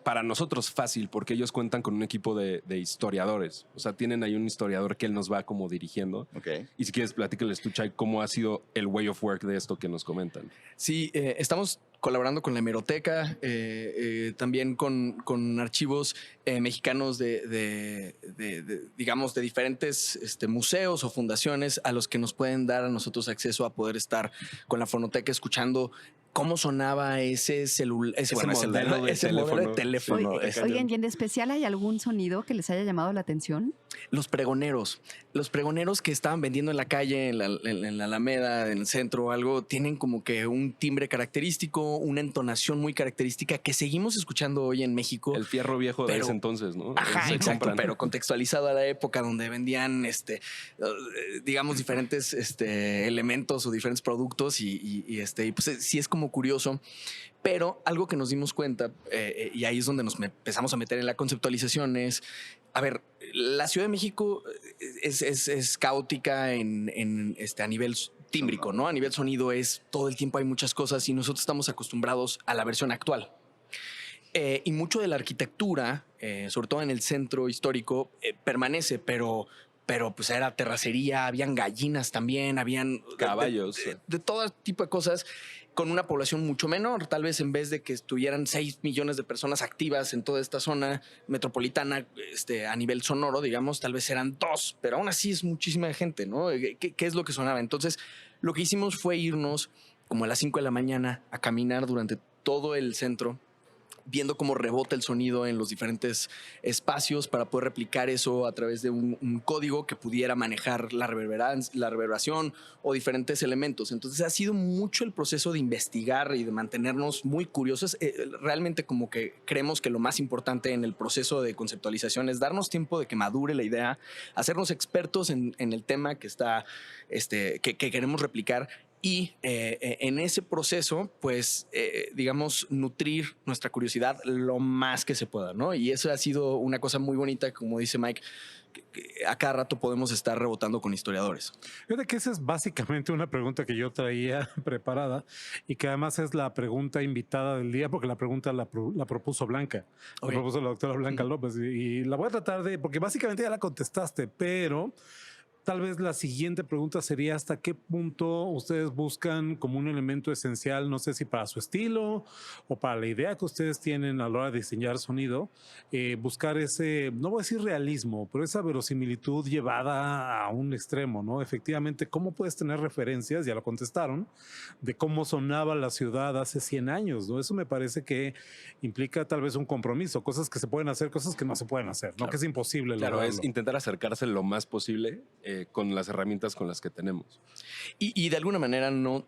Speaker 4: para nosotros, fácil porque ellos cuentan con un equipo de historiadores. O sea, tienen ahí un historiador que él nos va como dirigiendo.
Speaker 2: Okay.
Speaker 4: Y si quieres, platícales tú, Chay, cómo ha sido el way of work de esto que nos comentan.
Speaker 3: Sí, estamos colaborando con la hemeroteca, también con archivos mexicanos digamos, de diferentes museos o fundaciones a los que nos pueden dar a nosotros acceso a poder estar con la fonoteca escuchando cómo sonaba ese modelo de teléfono.
Speaker 1: Oigan, ¿y en especial hay algún sonido que les haya llamado la atención?
Speaker 3: Los pregoneros que estaban vendiendo en la calle, en la Alameda, en el centro o algo, tienen como que un timbre característico, una entonación muy característica que seguimos escuchando hoy en México.
Speaker 4: El fierro viejo de ese entonces, ¿no?
Speaker 3: Ajá, exacto, pero contextualizado a la época donde vendían, digamos, diferentes elementos o diferentes productos y pues sí es como curioso. Pero algo que nos dimos cuenta, y ahí es donde nos empezamos a meter en la conceptualización, es, a ver, la Ciudad de México es caótica a nivel tímbrico, ¿no? A nivel sonido todo el tiempo hay muchas cosas y nosotros estamos acostumbrados a la versión actual. Y mucho de la arquitectura, sobre todo en el centro histórico, permanece, pero pues era terracería, habían gallinas también, habían
Speaker 4: caballos.
Speaker 3: De todo tipo de cosas, con una población mucho menor. Tal vez en vez de que estuvieran 6 millones de personas activas en toda esta zona metropolitana, a nivel sonoro, digamos, tal vez eran 2, pero aún así es muchísima gente, ¿no? ¿Qué es lo que sonaba? Entonces, lo que hicimos fue irnos como a las 5 de la mañana a caminar durante todo el centro, viendo cómo rebota el sonido en los diferentes espacios para poder replicar eso a través de un código que pudiera manejar la reverberación o diferentes elementos. Entonces ha sido mucho el proceso de investigar y de mantenernos muy curiosos. Realmente como que creemos que lo más importante en el proceso de conceptualización es darnos tiempo de que madure la idea, hacernos expertos en el tema que que queremos replicar. Y en ese proceso, pues, digamos, nutrir nuestra curiosidad lo más que se pueda, ¿no? Y eso ha sido una cosa muy bonita, como dice Mike, que a cada rato podemos estar rebotando con historiadores.
Speaker 5: Fíjate que esa es básicamente una pregunta que yo traía preparada y que además es la pregunta invitada del día, porque la pregunta la propuso Blanca, la propuso la doctora Blanca López, y la voy a tratar porque básicamente ya la contestaste, pero tal vez la siguiente pregunta sería ¿hasta qué punto ustedes buscan como un elemento esencial, no sé si para su estilo o para la idea que ustedes tienen a la hora de diseñar sonido, buscar ese, no voy a decir realismo, pero esa verosimilitud llevada a un extremo, ¿no? Efectivamente, ¿cómo puedes tener referencias? Ya lo contestaron, de cómo sonaba la ciudad hace 100 años, ¿no? Eso me parece que implica tal vez un compromiso, cosas que se pueden hacer, cosas que no se pueden hacer,
Speaker 4: claro.
Speaker 5: ¿no? Que es imposible
Speaker 4: lograrlo.
Speaker 5: Claro,
Speaker 4: es intentar acercarse lo más posible con las herramientas con las que tenemos.
Speaker 3: Y de alguna manera no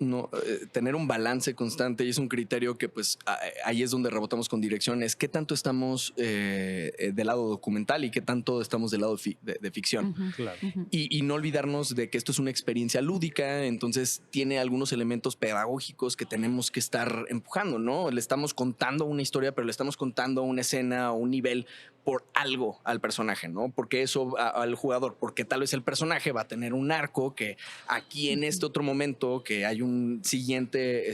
Speaker 3: tener un balance constante, y es un criterio que pues ahí es donde rebotamos con dirección, es qué tanto estamos del lado documental y qué tanto estamos del lado de ficción.
Speaker 5: Claro.
Speaker 3: Y no olvidarnos de que esto es una experiencia lúdica, entonces tiene algunos elementos pedagógicos que tenemos que estar empujando, ¿no? Le estamos contando una historia, pero le estamos contando una escena o un nivel por algo al personaje, ¿no? Porque eso al jugador, porque tal vez el personaje va a tener un arco que aquí en este otro momento que hay un siguiente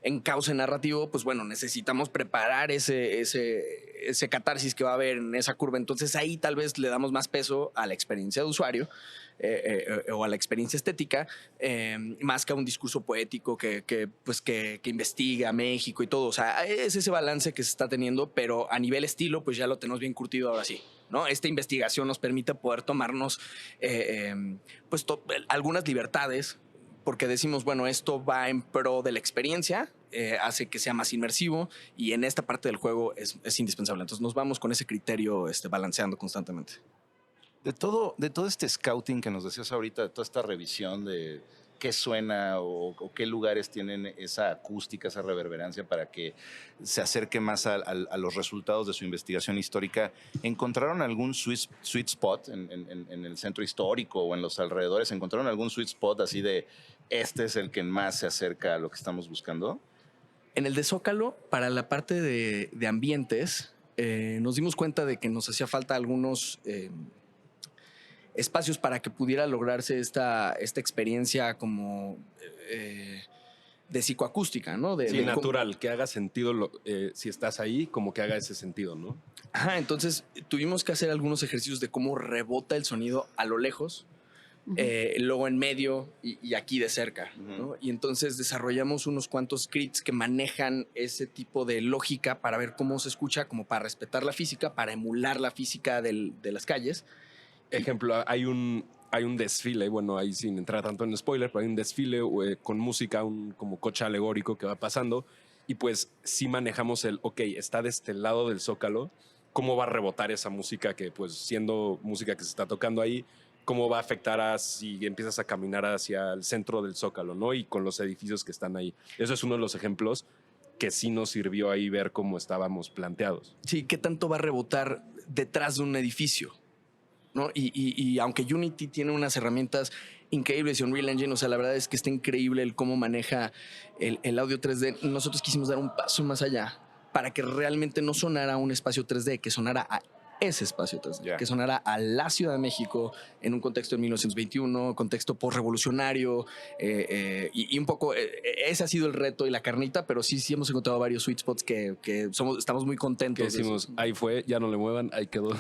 Speaker 3: encauce narrativo, pues bueno, necesitamos preparar ese catarsis que va a haber en esa curva. Entonces ahí tal vez le damos más peso a la experiencia de usuario o a la experiencia estética, más que a un discurso poético que investiga México y todo. O sea, es ese balance que se está teniendo, pero a nivel estilo, pues ya lo tenemos bien curtido ahora sí, ¿no? Esta investigación nos permite poder tomarnos algunas libertades, porque decimos, bueno, esto va en pro de la experiencia, hace que sea más inmersivo y en esta parte del juego es indispensable. Entonces nos vamos con ese criterio balanceando constantemente.
Speaker 2: De todo este scouting que nos decías ahorita, de toda esta revisión de qué suena o qué lugares tienen esa acústica, esa reverberancia para que se acerque más a los resultados de su investigación histórica, ¿encontraron algún sweet spot en el centro histórico o en los alrededores? ¿Encontraron algún sweet spot así de este es el que más se acerca a lo que estamos buscando?
Speaker 3: En el de Zócalo, para la parte de ambientes, nos dimos cuenta de que nos hacía falta algunos espacios para que pudiera lograrse esta experiencia como de psicoacústica, ¿no?
Speaker 4: Sí, natural, que haga sentido si estás ahí, como que haga ese sentido, ¿no?
Speaker 3: Ajá, entonces tuvimos que hacer algunos ejercicios de cómo rebota el sonido a lo lejos, luego en medio y aquí de cerca, ¿no? Y entonces desarrollamos unos cuantos scripts que manejan ese tipo de lógica para ver cómo se escucha, como para respetar la física, para emular la física de las calles.
Speaker 4: Ejemplo, hay un desfile, bueno, ahí sin entrar tanto en spoiler, pero hay un desfile con música, un como coche alegórico que va pasando y pues sí manejamos está de este lado del Zócalo, cómo va a rebotar esa música que pues siendo música que se está tocando ahí, cómo va a afectar a si empiezas a caminar hacia el centro del Zócalo, ¿no? Y con los edificios que están ahí. Eso es uno de los ejemplos que sí nos sirvió ahí ver cómo estábamos planteados.
Speaker 3: Sí, ¿qué tanto va a rebotar detrás de un edificio? ¿No? Y aunque Unity tiene unas herramientas increíbles y Unreal Engine, o sea, la verdad es que está increíble el cómo maneja el audio 3D, nosotros quisimos dar un paso más allá para que realmente no sonara un espacio 3D, que sonara a ese espacio 3D, que sonara a la Ciudad de México en un contexto de 1921, contexto postrevolucionario, y un poco ese ha sido el reto y la carnita, pero sí hemos encontrado varios sweet spots que estamos muy contentos.
Speaker 4: Que decimos, ahí fue, ya no le muevan, ahí quedó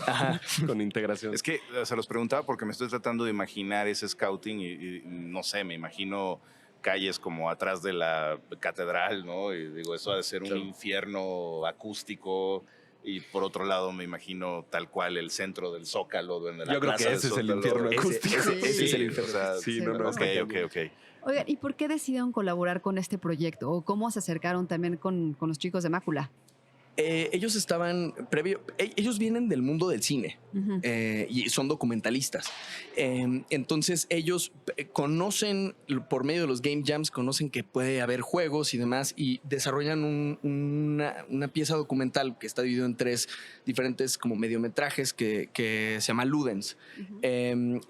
Speaker 4: con integración.
Speaker 2: Es que se los preguntaba porque me estoy tratando de imaginar ese scouting y no sé, me imagino calles como atrás de la catedral, ¿no? Y digo, eso ha de ser un infierno acústico. Y por otro lado, me imagino tal cual el centro del Zócalo. Donde
Speaker 4: yo creo que ese es el infierno acústico.
Speaker 3: Ese es el infierno.
Speaker 2: O sea,
Speaker 4: sí, no.
Speaker 2: Ok.
Speaker 1: Oigan, ¿y por qué decidieron colaborar con este proyecto? ¿O cómo se acercaron también con los chicos de Mácula?
Speaker 3: Ellos ellos vienen del mundo del cine y son documentalistas. Entonces ellos conocen por medio de los game jams, conocen que puede haber juegos y demás y desarrollan una pieza documental que está dividido en 3 diferentes como mediometrajes que se llama Ludens. En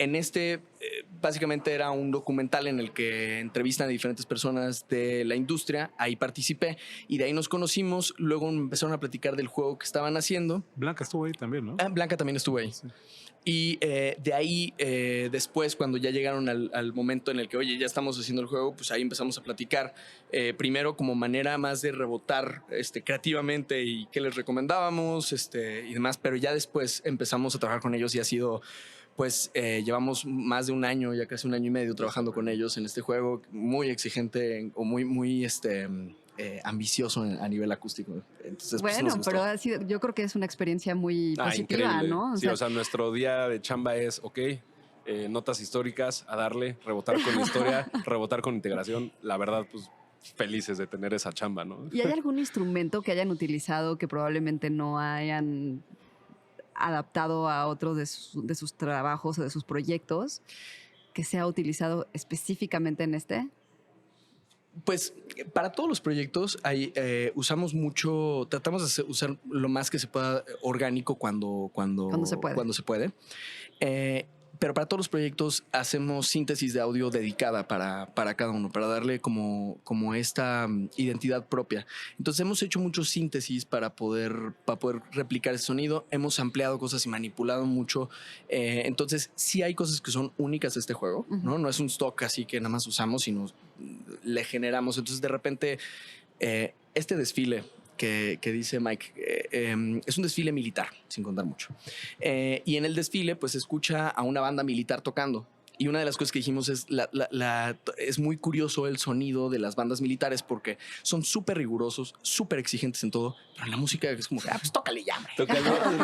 Speaker 3: básicamente era un documental en el que entrevistan a diferentes personas de la industria. Ahí participé y de ahí nos conocimos. Luego empezaron a platicar del juego que estaban haciendo.
Speaker 5: Blanca estuvo ahí también, ¿no?
Speaker 3: Blanca también estuvo ahí. Sí. Y de ahí, después, cuando ya llegaron al momento en el que, oye, ya estamos haciendo el juego, pues ahí empezamos a platicar. Primero como manera más de rebotar creativamente y qué les recomendábamos y demás. Pero ya después empezamos a trabajar con ellos y ha sido... Pues llevamos más de un año, ya casi un año y medio trabajando con ellos en este juego, muy exigente o muy ambicioso a nivel acústico. Entonces,
Speaker 1: bueno,
Speaker 3: pues,
Speaker 1: pero yo creo que es una experiencia muy positiva,
Speaker 4: increíble.
Speaker 1: ¿no?
Speaker 4: O sea, nuestro día de chamba es, notas históricas, a darle, rebotar con historia, rebotar con integración. La verdad, pues felices de tener esa chamba, ¿no?
Speaker 1: ¿Y hay algún instrumento que hayan utilizado que probablemente no hayan adaptado a otros de sus trabajos o de sus proyectos que se ha utilizado específicamente en este?
Speaker 3: Pues para todos los proyectos usamos mucho, tratamos de usar lo más que se pueda orgánico cuando se puede. Pero para todos los proyectos hacemos síntesis de audio dedicada para cada uno, para darle como esta identidad propia. Entonces hemos hecho muchos síntesis para poder replicar ese sonido. Hemos ampliado cosas y manipulado mucho. Entonces sí hay cosas que son únicas de este juego, ¿no? No es un stock así que nada más usamos, sino le generamos. Entonces de repente este desfile que dice Mike, es un desfile militar, sin contar mucho. Y en el desfile, pues se escucha a una banda militar tocando. Y una de las cosas que dijimos es, es muy curioso el sonido de las bandas militares porque son súper rigurosos, súper exigentes en todo, pero en la música es como, pues tócale ya, hombre.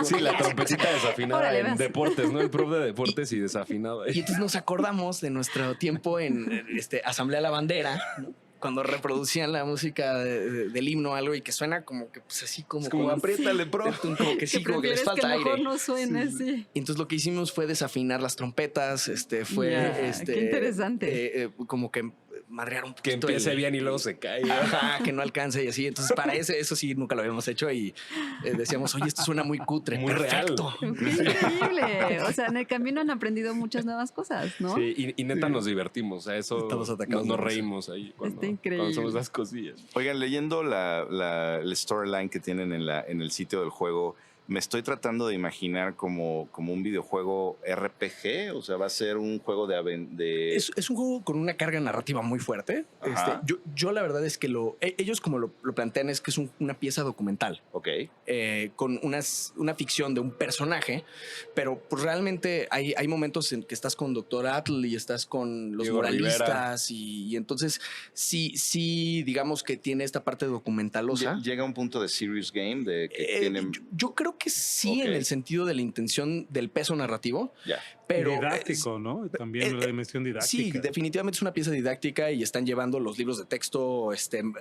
Speaker 4: Sí, la trompetita desafinada en deportes, ¿no? El prof de deportes y desafinado.
Speaker 3: Y entonces nos acordamos de nuestro tiempo en Asamblea La Bandera, ¿no? Cuando reproducían la música del himno o algo y que suena como que pues así como...
Speaker 4: Es como apriétale, prof.
Speaker 3: Como que sí, como que les falta aire.
Speaker 1: Mejor no suene, sí.
Speaker 3: Y entonces lo que hicimos fue desafinar las trompetas,
Speaker 1: qué interesante.
Speaker 3: Como que madrear un poquito.
Speaker 4: Que empiece bien y luego se cae.
Speaker 3: Ajá, que no alcance y así. Entonces para eso sí nunca lo habíamos hecho y decíamos, oye, esto suena muy cutre.
Speaker 4: Muy
Speaker 3: perfecto.
Speaker 4: Real.
Speaker 1: ¡Qué increíble! O sea, en el camino han aprendido muchas nuevas cosas, ¿no?
Speaker 4: Sí, y neta nos divertimos. O sea, eso nos reímos ahí cuando hacemos las cosillas.
Speaker 2: Oigan, leyendo el storyline que tienen en el sitio del juego, me estoy tratando de imaginar como un videojuego RPG, o sea, va a ser un juego de...
Speaker 3: Es un juego con una carga narrativa muy fuerte.
Speaker 2: Ajá.
Speaker 3: Yo la verdad es que ellos como lo plantean es que es una pieza documental.
Speaker 2: Ok.
Speaker 3: Con una ficción de un personaje, pero pues realmente hay momentos en que estás con Dr. Atle y estás con los
Speaker 4: Diego
Speaker 3: moralistas y entonces sí, digamos que tiene esta parte documentalosa.
Speaker 2: Llega a un punto de serious game, de que tienen...
Speaker 3: Yo creo que sí,
Speaker 2: Ok.
Speaker 3: en el sentido de la intención del peso narrativo,
Speaker 2: Ya.
Speaker 3: pero
Speaker 5: didáctico, ¿no? También la dimensión didáctica.
Speaker 3: sí, definitivamente es una pieza didáctica y están llevando los libros de texto
Speaker 1: En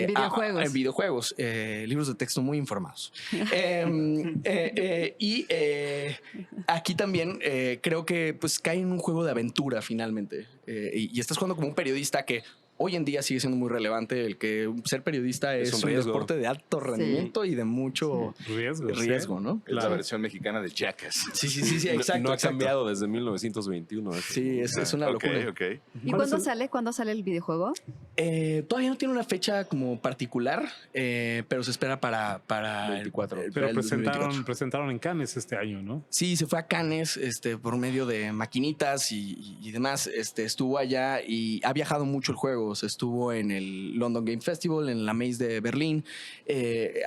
Speaker 1: videojuegos.
Speaker 3: En videojuegos, libros de texto muy informados. Y aquí también creo que pues cae en un juego de aventura finalmente. Y estás jugando como un periodista que hoy en día sigue siendo muy relevante. El que ser periodista es
Speaker 4: un
Speaker 3: un
Speaker 4: riesgo.
Speaker 3: deporte de alto rendimiento y de mucho riesgo, ¿no?
Speaker 2: Es la versión mexicana de Jackass.
Speaker 3: Sí, exacto.
Speaker 4: No ha
Speaker 3: exacto.
Speaker 4: cambiado desde 1921.
Speaker 3: Sí, es una locura.
Speaker 2: Ok.
Speaker 1: ¿Y cuándo sale? ¿Cuándo sale el videojuego?
Speaker 3: Todavía no tiene una fecha como particular, pero se espera para
Speaker 4: 24.
Speaker 5: Pero
Speaker 3: el 2024.
Speaker 5: presentaron en Cannes este año, ¿no?
Speaker 3: Sí, se fue a Cannes por medio de maquinitas y demás. Estuvo allá y ha viajado mucho el juego. O sea, estuvo en el London Game Festival, en la Maze de Berlín.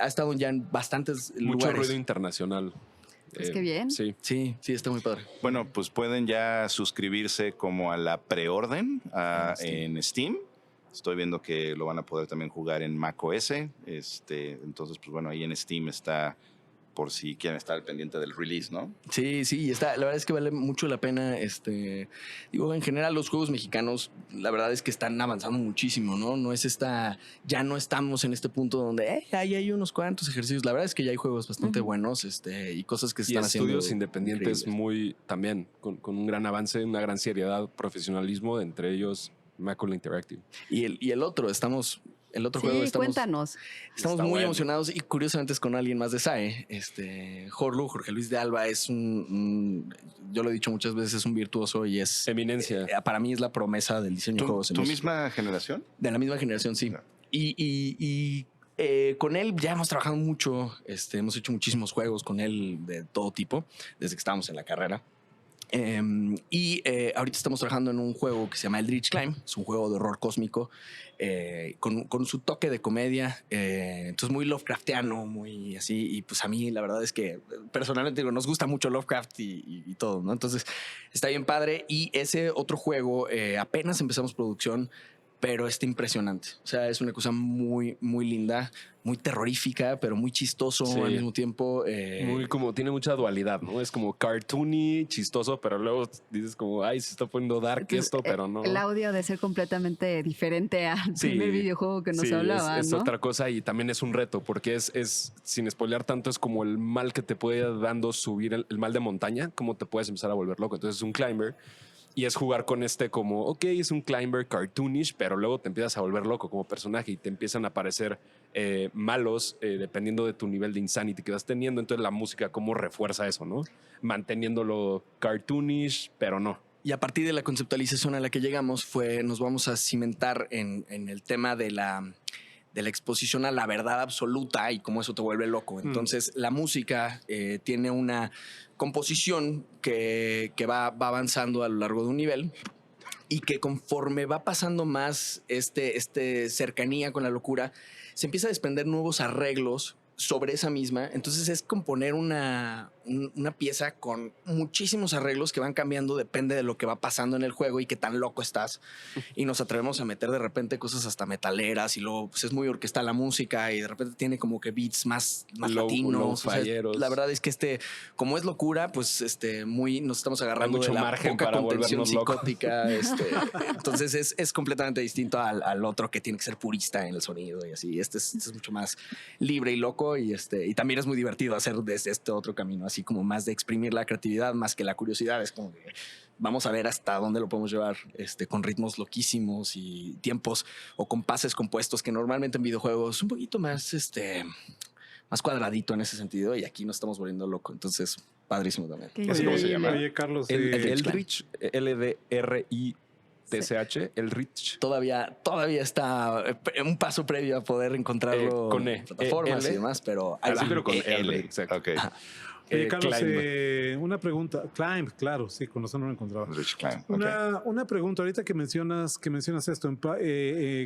Speaker 3: Ha estado ya en bastantes
Speaker 4: Mucho
Speaker 3: lugares.
Speaker 4: ruido internacional.
Speaker 1: Pues qué bien.
Speaker 4: Sí.
Speaker 3: Sí, está muy padre.
Speaker 2: Bueno, pues pueden ya suscribirse como a la preorden en Steam. Estoy viendo que lo van a poder también jugar en macOS. Entonces, pues bueno, ahí en Steam está por si quieren estar al pendiente del release, ¿no?
Speaker 3: Sí, la verdad es que vale mucho la pena. Digo, en general los juegos mexicanos, la verdad es que están avanzando muchísimo, ¿no? Ya no estamos en este punto donde ahí hay unos cuantos ejercicios. La verdad es que ya hay juegos bastante buenos, y cosas que se
Speaker 4: Y
Speaker 3: están haciendo.
Speaker 4: estudios independientes
Speaker 3: increíbles.
Speaker 4: también con un gran avance, una gran seriedad, profesionalismo, entre ellos Macula Interactive.
Speaker 3: Y el otro
Speaker 1: Sí,
Speaker 3: juego
Speaker 1: cuéntanos.
Speaker 3: Estamos
Speaker 2: Está
Speaker 3: muy
Speaker 2: bueno.
Speaker 3: emocionados y curiosamente es con alguien más de SAE. Jorge Luis de Alba es yo lo he dicho muchas veces, es un virtuoso y es
Speaker 4: Eminencia.
Speaker 3: para mí es la promesa del diseño de juegos en
Speaker 2: ¿Tu
Speaker 3: México.
Speaker 2: misma generación?
Speaker 3: De la misma generación, sí.
Speaker 2: Claro.
Speaker 3: Y con él ya hemos trabajado mucho, hemos hecho muchísimos juegos con él de todo tipo, desde que estábamos en la carrera. Ahorita estamos trabajando en un juego que se llama Eldritch Climb. Es un juego de horror cósmico con su toque de comedia. Entonces muy Lovecraftiano, muy así. Y pues a mí la verdad es que personalmente nos gusta mucho Lovecraft y todo, ¿no? Entonces está bien padre. Y ese otro juego apenas empezamos producción, pero está impresionante. O sea, es una cosa muy, muy linda, muy terrorífica, pero muy chistoso
Speaker 4: Sí.
Speaker 3: al mismo tiempo.
Speaker 4: Tiene mucha dualidad, ¿no? Es como cartoony, chistoso, pero luego dices como, ay, se está poniendo dark
Speaker 1: Entonces,
Speaker 4: esto, pero no.
Speaker 1: El audio de ser completamente diferente al
Speaker 4: Sí,
Speaker 1: primer videojuego que nos
Speaker 4: sí,
Speaker 1: hablaba,
Speaker 4: es
Speaker 1: ¿no?
Speaker 4: otra cosa y también es un reto porque sin spoilear tanto, es como el mal que te puede dando subir el mal de montaña, cómo te puedes empezar a volver loco. Entonces es un climber y es jugar con como, ok, es un climber cartoonish, pero luego te empiezas a volver loco como personaje y te empiezan a aparecer malos dependiendo de tu nivel de insanity que vas teniendo. Entonces la música cómo refuerza eso, ¿no? Manteniéndolo cartoonish, pero no.
Speaker 3: Y a partir de la conceptualización a la que llegamos nos vamos a cimentar en el tema de la exposición a la verdad absoluta y cómo eso te vuelve loco. Entonces, la música tiene una composición que va avanzando a lo largo de un nivel y que conforme va pasando más cercanía con la locura, se empieza a desprender nuevos arreglos sobre esa misma. Entonces es componer una pieza con muchísimos arreglos que van cambiando, depende de lo que va pasando en el juego y qué tan loco estás. Y nos atrevemos a meter de repente cosas hasta metaleras y luego pues es muy orquestal la música y de repente tiene como que beats más latinos. O sea, la verdad es que como es locura, pues nos estamos agarrando
Speaker 4: mucho
Speaker 3: de la
Speaker 4: margen
Speaker 3: poca
Speaker 4: para
Speaker 3: contención
Speaker 4: volvernos locos.
Speaker 3: psicótica. Entonces es completamente distinto al otro que tiene que ser purista en el sonido y así. Este es mucho más libre y loco y también es muy divertido hacer desde este otro camino, así como más de exprimir la creatividad más que la curiosidad. Es como que vamos a ver hasta dónde lo podemos llevar con ritmos loquísimos y tiempos o compases compuestos que normalmente en videojuegos un poquito más más cuadradito en ese sentido y aquí nos estamos volviendo loco. Entonces, padrísimo también.
Speaker 1: Qué
Speaker 2: ¿Así cómo se
Speaker 1: increíble.
Speaker 2: llama?
Speaker 5: Oye, Carlos,
Speaker 4: Eldritch, LDRICH. TSH, el Rich.
Speaker 3: Todavía está un paso previo a poder encontrarlo
Speaker 4: con
Speaker 3: en plataformas y demás, pero ahí
Speaker 4: Sí,
Speaker 3: va.
Speaker 4: pero con L, exacto.
Speaker 2: Ok.
Speaker 5: Oye, Carlos,
Speaker 4: Climb.
Speaker 5: una pregunta. Climb, claro, sí, con eso no lo encontraba.
Speaker 2: Rich Climb. Ok.
Speaker 5: Una pregunta, ahorita que mencionas esto,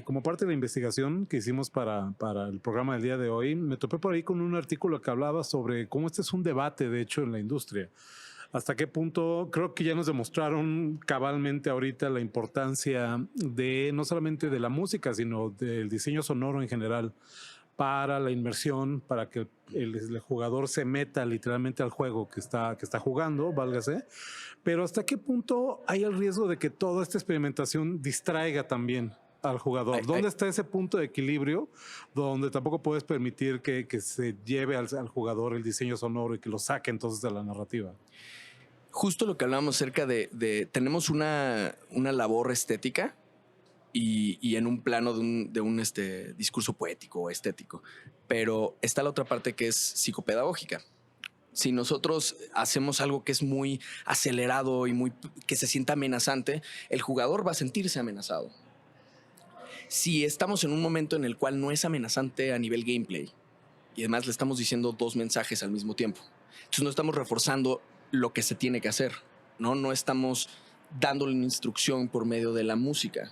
Speaker 5: como parte de la investigación que hicimos para el programa del día de hoy, me topé por ahí con un artículo que hablaba sobre cómo este es un debate, de hecho, en la industria. Hasta qué punto creo que ya nos demostraron cabalmente ahorita la importancia de no solamente de la música, sino del diseño sonoro en general para la inmersión, para que el jugador se meta literalmente al juego que está jugando, válgase. Pero hasta qué punto hay el riesgo de que toda esta experimentación distraiga también al jugador. ¿Dónde está ese punto de equilibrio donde tampoco puedes permitir que se lleve al jugador el diseño sonoro y que lo saque entonces de la narrativa?
Speaker 3: Justo lo que hablábamos acerca de tenemos una labor estética y en un plano de un discurso poético o estético, pero está la otra parte que es psicopedagógica. Si nosotros hacemos algo que es muy acelerado y que se sienta amenazante, el jugador va a sentirse amenazado. Si estamos en un momento en el cual no es amenazante a nivel gameplay y además le estamos diciendo dos mensajes al mismo tiempo, entonces no estamos reforzando lo que se tiene que hacer, no estamos dándole una instrucción por medio de la música.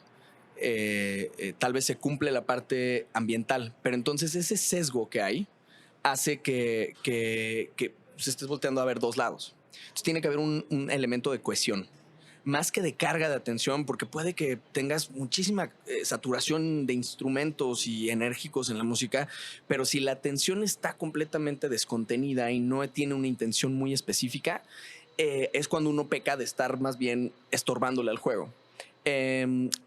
Speaker 3: Tal vez se cumple la parte ambiental, pero entonces ese sesgo que hay hace que se estés volteando a ver dos lados. Entonces tiene que haber un elemento de cohesión, más que de carga de atención, porque puede que tengas muchísima saturación de instrumentos y enérgicos en la música, pero si la atención está completamente descontenida y no tiene una intención muy específica, es cuando uno peca de estar más bien estorbándole al juego.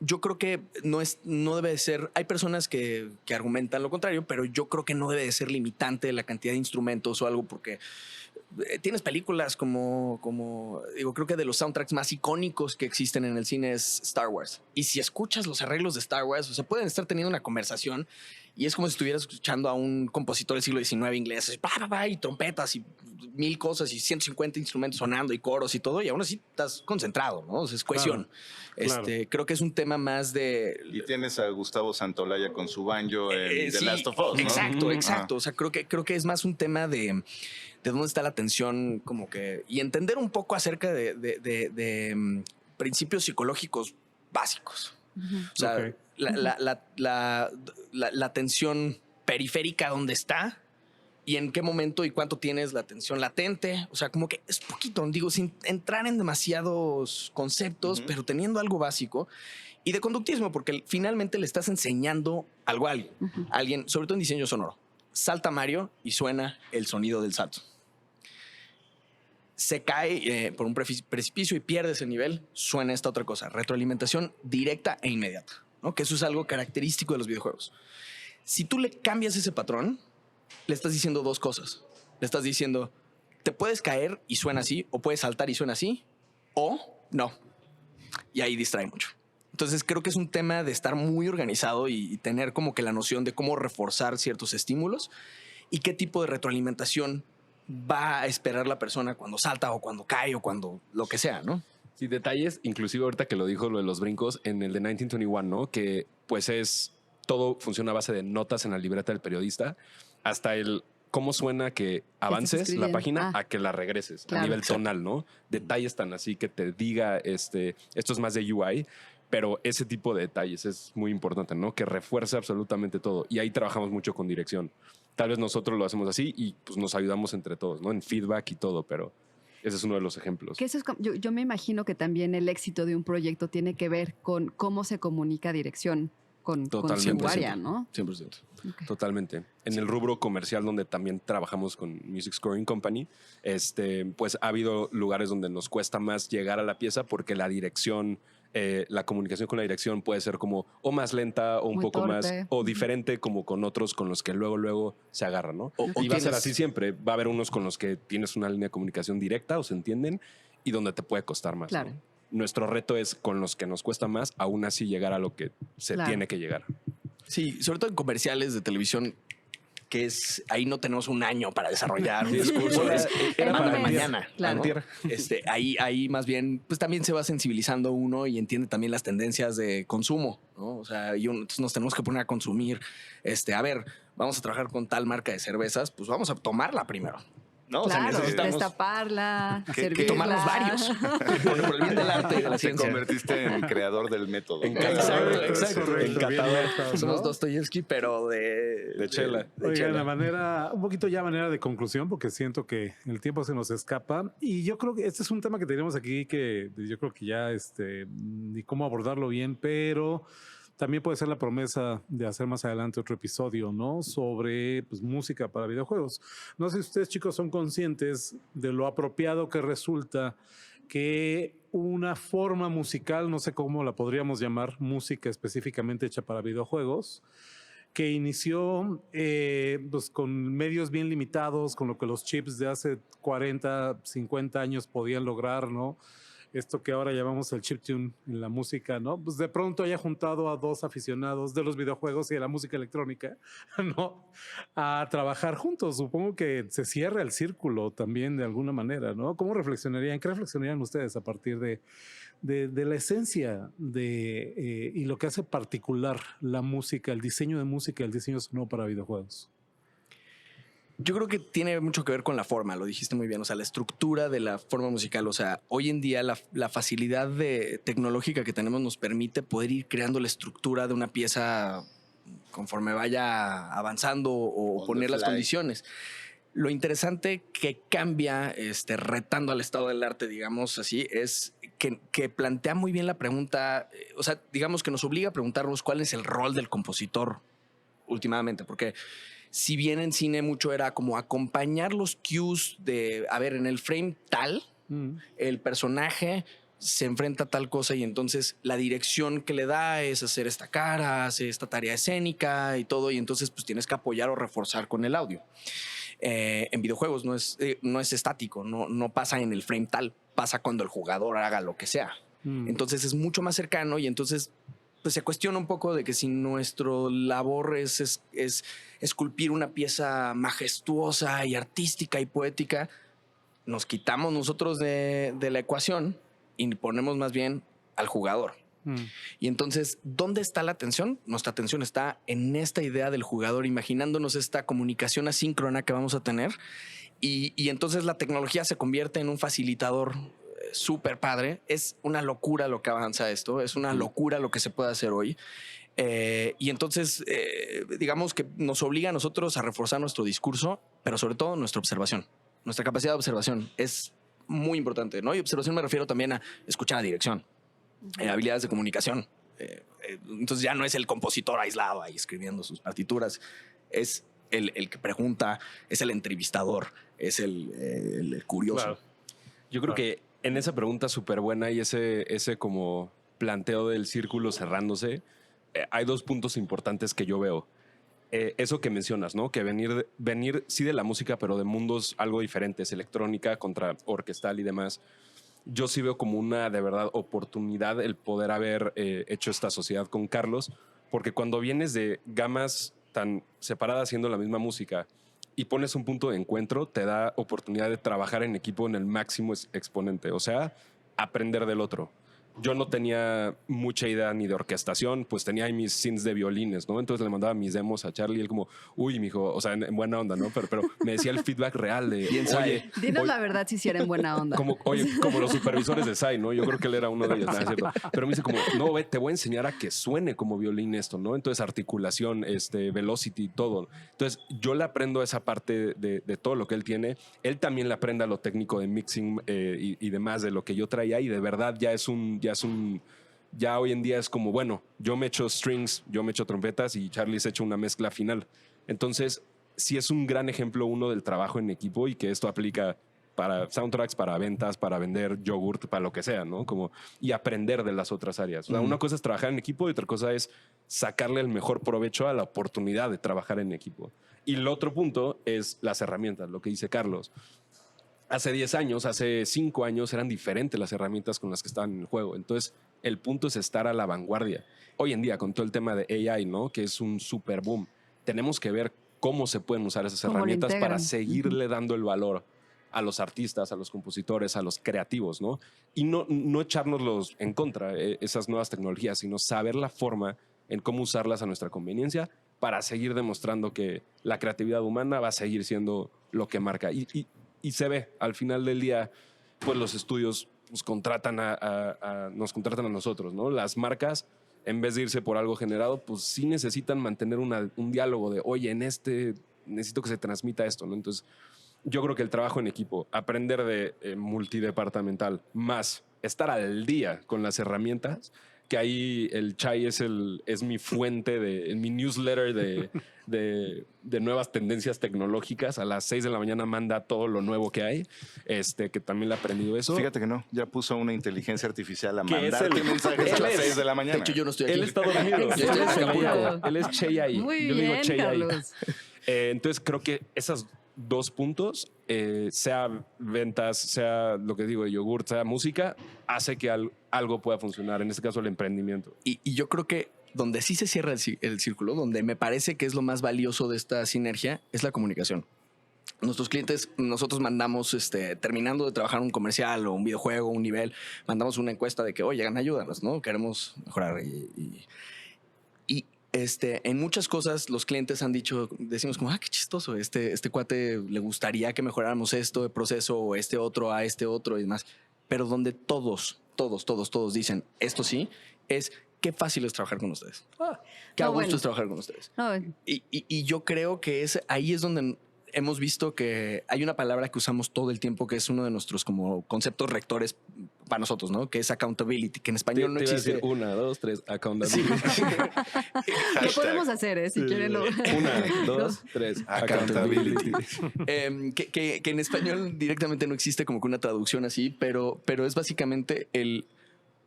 Speaker 3: Yo creo que no debe de ser. Hay personas que argumentan lo contrario, pero yo creo que no debe de ser limitante la cantidad de instrumentos o algo, porque tienes películas como digo, creo que de los soundtracks más icónicos que existen en el cine es Star Wars. Y si escuchas los arreglos de Star Wars, o sea, pueden estar teniendo una conversación y es como si estuvieras escuchando a un compositor del siglo XIX inglés, y trompetas y 1000 cosas y 150 instrumentos sonando y coros y todo, y aún así estás concentrado, ¿no? O sea, es cohesión.
Speaker 5: Claro.
Speaker 3: Creo que es un tema más de...
Speaker 2: Y tienes a Gustavo Santolaya con su banjo en The Last of Us, ¿no?
Speaker 3: Exacto. O sea, creo que es más un tema de dónde está la atención, como que... Y entender un poco acerca de principios psicológicos básicos. O sea,
Speaker 5: Ok.
Speaker 3: la tensión periférica, ¿dónde está? Y en qué momento y cuánto tienes la tensión latente. O sea, como que es poquito, digo, sin entrar en demasiados conceptos, pero teniendo algo básico. Y de conductismo, porque finalmente le estás enseñando algo a alguien. Alguien, sobre todo en diseño sonoro. Salta Mario y suena el sonido del salto. Se cae por un precipicio y pierdes el nivel, suena esta otra cosa. Retroalimentación directa e inmediata, ¿no? Que eso es algo característico de los videojuegos. Si tú le cambias ese patrón, le estás diciendo dos cosas. Le estás diciendo, te puedes caer y suena así, o puedes saltar y suena así, o no. Y ahí distrae mucho. Entonces creo que es un tema de estar muy organizado y tener como que la noción de cómo reforzar ciertos estímulos y qué tipo de retroalimentación va a esperar la persona cuando salta o cuando cae o cuando lo que sea, ¿no?
Speaker 4: Sí, detalles, inclusive ahorita que lo dijo lo de los brincos en el de 1921, ¿no? Que pues todo funciona a base de notas en la libreta del periodista, hasta el cómo suena que avances la página a que la regreses
Speaker 1: Claro.
Speaker 4: a nivel tonal, ¿no? Detalles tan así que te diga esto es más de UI, pero ese tipo de detalles es muy importante, ¿no? Que refuerce absolutamente todo. Y ahí trabajamos mucho con dirección. Tal vez nosotros lo hacemos así y pues nos ayudamos entre todos, ¿no? En feedback y todo, pero ese es uno de los ejemplos.
Speaker 1: Que eso es yo me imagino que también el éxito de un proyecto tiene que ver con cómo se comunica dirección con su
Speaker 4: Totalmente,
Speaker 1: área, ¿no?
Speaker 3: 100%.
Speaker 1: Okay.
Speaker 4: Totalmente. En el rubro comercial donde también trabajamos con Music Scoring Company, pues ha habido lugares donde nos cuesta más llegar a la pieza porque la dirección, la comunicación con la dirección puede ser como o más lenta o un
Speaker 1: Muy
Speaker 4: poco
Speaker 1: torpe.
Speaker 4: más o diferente como con otros con los que luego se agarran, ¿no?
Speaker 3: O
Speaker 4: Y va a ser
Speaker 3: tienes-
Speaker 4: así siempre. Va a haber unos con los que tienes una línea de comunicación directa o se entienden y donde te puede costar más.
Speaker 1: Claro.
Speaker 4: ¿no? Nuestro reto es con los que nos cuesta más, aún así llegar a lo que se
Speaker 1: Claro.
Speaker 4: tiene que llegar.
Speaker 3: Sí, sobre todo en comerciales de televisión que es ahí no tenemos un año para desarrollar un discurso.
Speaker 1: Era
Speaker 3: para
Speaker 1: un mes,
Speaker 3: mañana.
Speaker 1: claro.
Speaker 3: ¿no? Ahí más bien, pues también se va sensibilizando uno y entiende también las tendencias de consumo, ¿no? O sea, entonces nos tenemos que poner a consumir. A ver, vamos a trabajar con tal marca de cervezas, pues vamos a tomarla primero. ¿No?
Speaker 1: Claro,
Speaker 3: o sea, necesitamos
Speaker 1: destaparla,
Speaker 2: ¿Qué-
Speaker 1: servirla.
Speaker 3: tomarnos varios. por el bien del arte y de la
Speaker 2: Te
Speaker 3: ciencia.
Speaker 2: convertiste en creador del método.
Speaker 3: Exacto.
Speaker 5: Correcto, bien
Speaker 3: Encantador.
Speaker 5: notado,
Speaker 3: Somos
Speaker 5: ¿no?
Speaker 3: Dostoyevsky, pero de
Speaker 4: chela.
Speaker 3: de
Speaker 5: Oigan,
Speaker 3: chela.
Speaker 5: la manera, un poquito ya manera de conclusión, porque siento que el tiempo se nos escapa. Y yo creo que este es un tema que tenemos aquí que yo creo que ya ni cómo abordarlo bien, pero también puede ser la promesa de hacer más adelante otro episodio, ¿no? Sobre pues, música para videojuegos. No sé si ustedes, chicos, son conscientes de lo apropiado que resulta que una forma musical, no sé cómo la podríamos llamar, música específicamente hecha para videojuegos, que inició pues con medios bien limitados, con lo que los chips de hace 40, 50 años podían lograr, ¿no? Esto que ahora llamamos el chiptune en la música, ¿no? Pues de pronto haya juntado a dos aficionados de los videojuegos y de la música electrónica, ¿no? A trabajar juntos. Supongo que se cierra el círculo también de alguna manera, ¿no? ¿Cómo reflexionarían? ¿Qué reflexionarían ustedes a partir de la esencia y lo que hace particular la música, el diseño de música, el diseño sonoro para videojuegos?
Speaker 3: Yo creo que tiene mucho que ver con la forma, lo dijiste muy bien, o sea, la estructura de la forma musical, o sea, hoy en día la facilidad tecnológica que tenemos nos permite poder ir creando la estructura de una pieza conforme vaya avanzando o
Speaker 2: On
Speaker 3: poner
Speaker 2: the
Speaker 3: las
Speaker 2: fly.
Speaker 3: condiciones. Lo interesante que cambia, retando al estado del arte, digamos así, es que plantea muy bien la pregunta, o sea, digamos que nos obliga a preguntarnos cuál es el rol del compositor últimamente, porque si bien en cine mucho era como acompañar los cues de, a ver, en el frame tal, el personaje se enfrenta a tal cosa y entonces la dirección que le da es hacer esta cara, hacer esta tarea escénica y todo, y entonces pues tienes que apoyar o reforzar con el audio. En videojuegos no es estático, no pasa en el frame tal, pasa cuando el jugador haga lo que sea. Entonces es mucho más cercano y entonces pues se cuestiona un poco de que si nuestro labor es esculpir una pieza majestuosa y artística y poética, nos quitamos nosotros de la ecuación y ponemos más bien al jugador. Y entonces, ¿dónde está la atención? Nuestra atención está en esta idea del jugador, imaginándonos esta comunicación asíncrona que vamos a tener. Y entonces la tecnología se convierte en un facilitador súper padre. Es una locura lo que avanza esto. Es una locura lo que se puede hacer hoy. Y entonces, digamos que nos obliga a nosotros a reforzar nuestro discurso, pero sobre todo nuestra observación. Nuestra capacidad de observación es muy importante, ¿no? Y observación me refiero también a escuchar la dirección, habilidades de comunicación. Entonces ya no es el compositor aislado ahí escribiendo sus partituras, es el que pregunta, es el entrevistador, es el curioso.
Speaker 5: Claro.
Speaker 4: Yo creo que en esa pregunta súper buena y ese como planteo del círculo cerrándose, hay dos puntos importantes que yo veo. Eso que mencionas, ¿no? Que venir sí de la música, pero de mundos algo diferentes, electrónica contra orquestal y demás. Yo sí veo como una de verdad oportunidad el poder haber hecho esta sociedad con Carlos, porque cuando vienes de gamas tan separadas haciendo la misma música y pones un punto de encuentro, te da oportunidad de trabajar en equipo en el máximo exponente, o sea, aprender del otro. Yo no tenía mucha idea ni de orquestación, pues tenía ahí mis synths de violines, ¿no? Entonces le mandaba mis demos a Charlie y él como, uy, mijo, o sea, en buena onda, ¿no? Pero me decía el feedback real de, oye,
Speaker 1: Dinos la verdad si hiciera en buena onda.
Speaker 4: como los supervisores de SAI, ¿no? Yo creo que él era uno de ellos, ¿no? ¿Cierto? Pero me dice como, no, ve, te voy a enseñar a que suene como violín esto, ¿no? Entonces articulación, velocity, todo. Entonces yo le aprendo esa parte de todo lo que él tiene. Él también le aprende a lo técnico de mixing y demás de lo que yo traía y de verdad ya hoy en día es como, bueno, yo me echo strings, yo me echo trompetas y Charlie se echa una mezcla final. Entonces, sí es un gran ejemplo uno del trabajo en equipo y que esto aplica para soundtracks, para ventas, para vender yogurt, para lo que sea, ¿no? Como, y aprender de las otras áreas. O sea, una cosa es trabajar en equipo y otra cosa es sacarle el mejor provecho a la oportunidad de trabajar en equipo. Y el otro punto es las herramientas, lo que dice Carlos. Hace 10 años, hace 5 años eran diferentes las herramientas con las que estaban en el juego. Entonces, el punto es estar a la vanguardia. Hoy en día, con todo el tema de AI, ¿no? Que es un super boom, tenemos que ver cómo se pueden usar esas
Speaker 1: Cómo lo
Speaker 4: herramientas para
Speaker 1: integran.
Speaker 4: seguirle dando el valor a los artistas, a los compositores, a los creativos, ¿no? Y no echárnoslos en contra, esas nuevas tecnologías, sino saber la forma en cómo usarlas a nuestra conveniencia para seguir demostrando que la creatividad humana va a seguir siendo lo que marca. Y se ve, al final del día, pues los estudios nos contratan nos contratan a nosotros, ¿no? Las marcas, en vez de irse por algo generado, pues sí necesitan mantener un diálogo de, oye, necesito que se transmita esto, ¿no? Entonces, yo creo que el trabajo en equipo, aprender de multidepartamental, más estar al día con las herramientas, que ahí el Chai es mi fuente, mi newsletter de nuevas tendencias tecnológicas. A las 6 de la mañana manda todo lo nuevo que hay, que también le he aprendido eso.
Speaker 2: Fíjate que no, ya puso una inteligencia artificial a
Speaker 4: ¿Qué es
Speaker 2: mandarte
Speaker 4: él?
Speaker 2: mensajes a
Speaker 4: Él
Speaker 2: las
Speaker 4: es.
Speaker 2: 6 de la mañana.
Speaker 3: De hecho, yo no estoy aquí.
Speaker 4: Él está dormido.
Speaker 3: Yo estoy en Acapulco.
Speaker 4: Él es Chey ahí.
Speaker 1: Muy
Speaker 4: Yo le digo
Speaker 1: bien,
Speaker 4: Chey ahí.
Speaker 1: Carlos.
Speaker 4: Entonces creo que esos 2 puntos, sea ventas, sea lo que digo de yogurt, sea música, hace que algo pueda funcionar. En este caso, el emprendimiento.
Speaker 3: Y yo creo que donde sí se cierra el círculo, donde me parece que es lo más valioso de esta sinergia, es la comunicación. Nuestros clientes, nosotros mandamos, terminando de trabajar un comercial o un videojuego, un nivel, mandamos una encuesta de que, oye, ayúdanos, ¿no? Queremos mejorar. En muchas cosas los clientes han dicho, decimos como, qué chistoso, este cuate le gustaría que mejoráramos esto de proceso o este otro y demás. Pero donde todos dicen esto sí, es qué fácil es trabajar con ustedes. Qué a gusto es trabajar con ustedes.
Speaker 1: No,
Speaker 3: Y yo creo que ahí es donde hemos visto que hay una palabra que usamos todo el tiempo que es uno de nuestros como conceptos rectores para nosotros, ¿no? Que es accountability, que en español no
Speaker 4: Te iba a
Speaker 3: existe.
Speaker 4: decir 1, 2, 3, accountability.
Speaker 1: lo podemos hacer, si quieren.
Speaker 4: 1, 2, 3,
Speaker 2: Accountability.
Speaker 3: Que en español directamente no existe como que una traducción así, pero es básicamente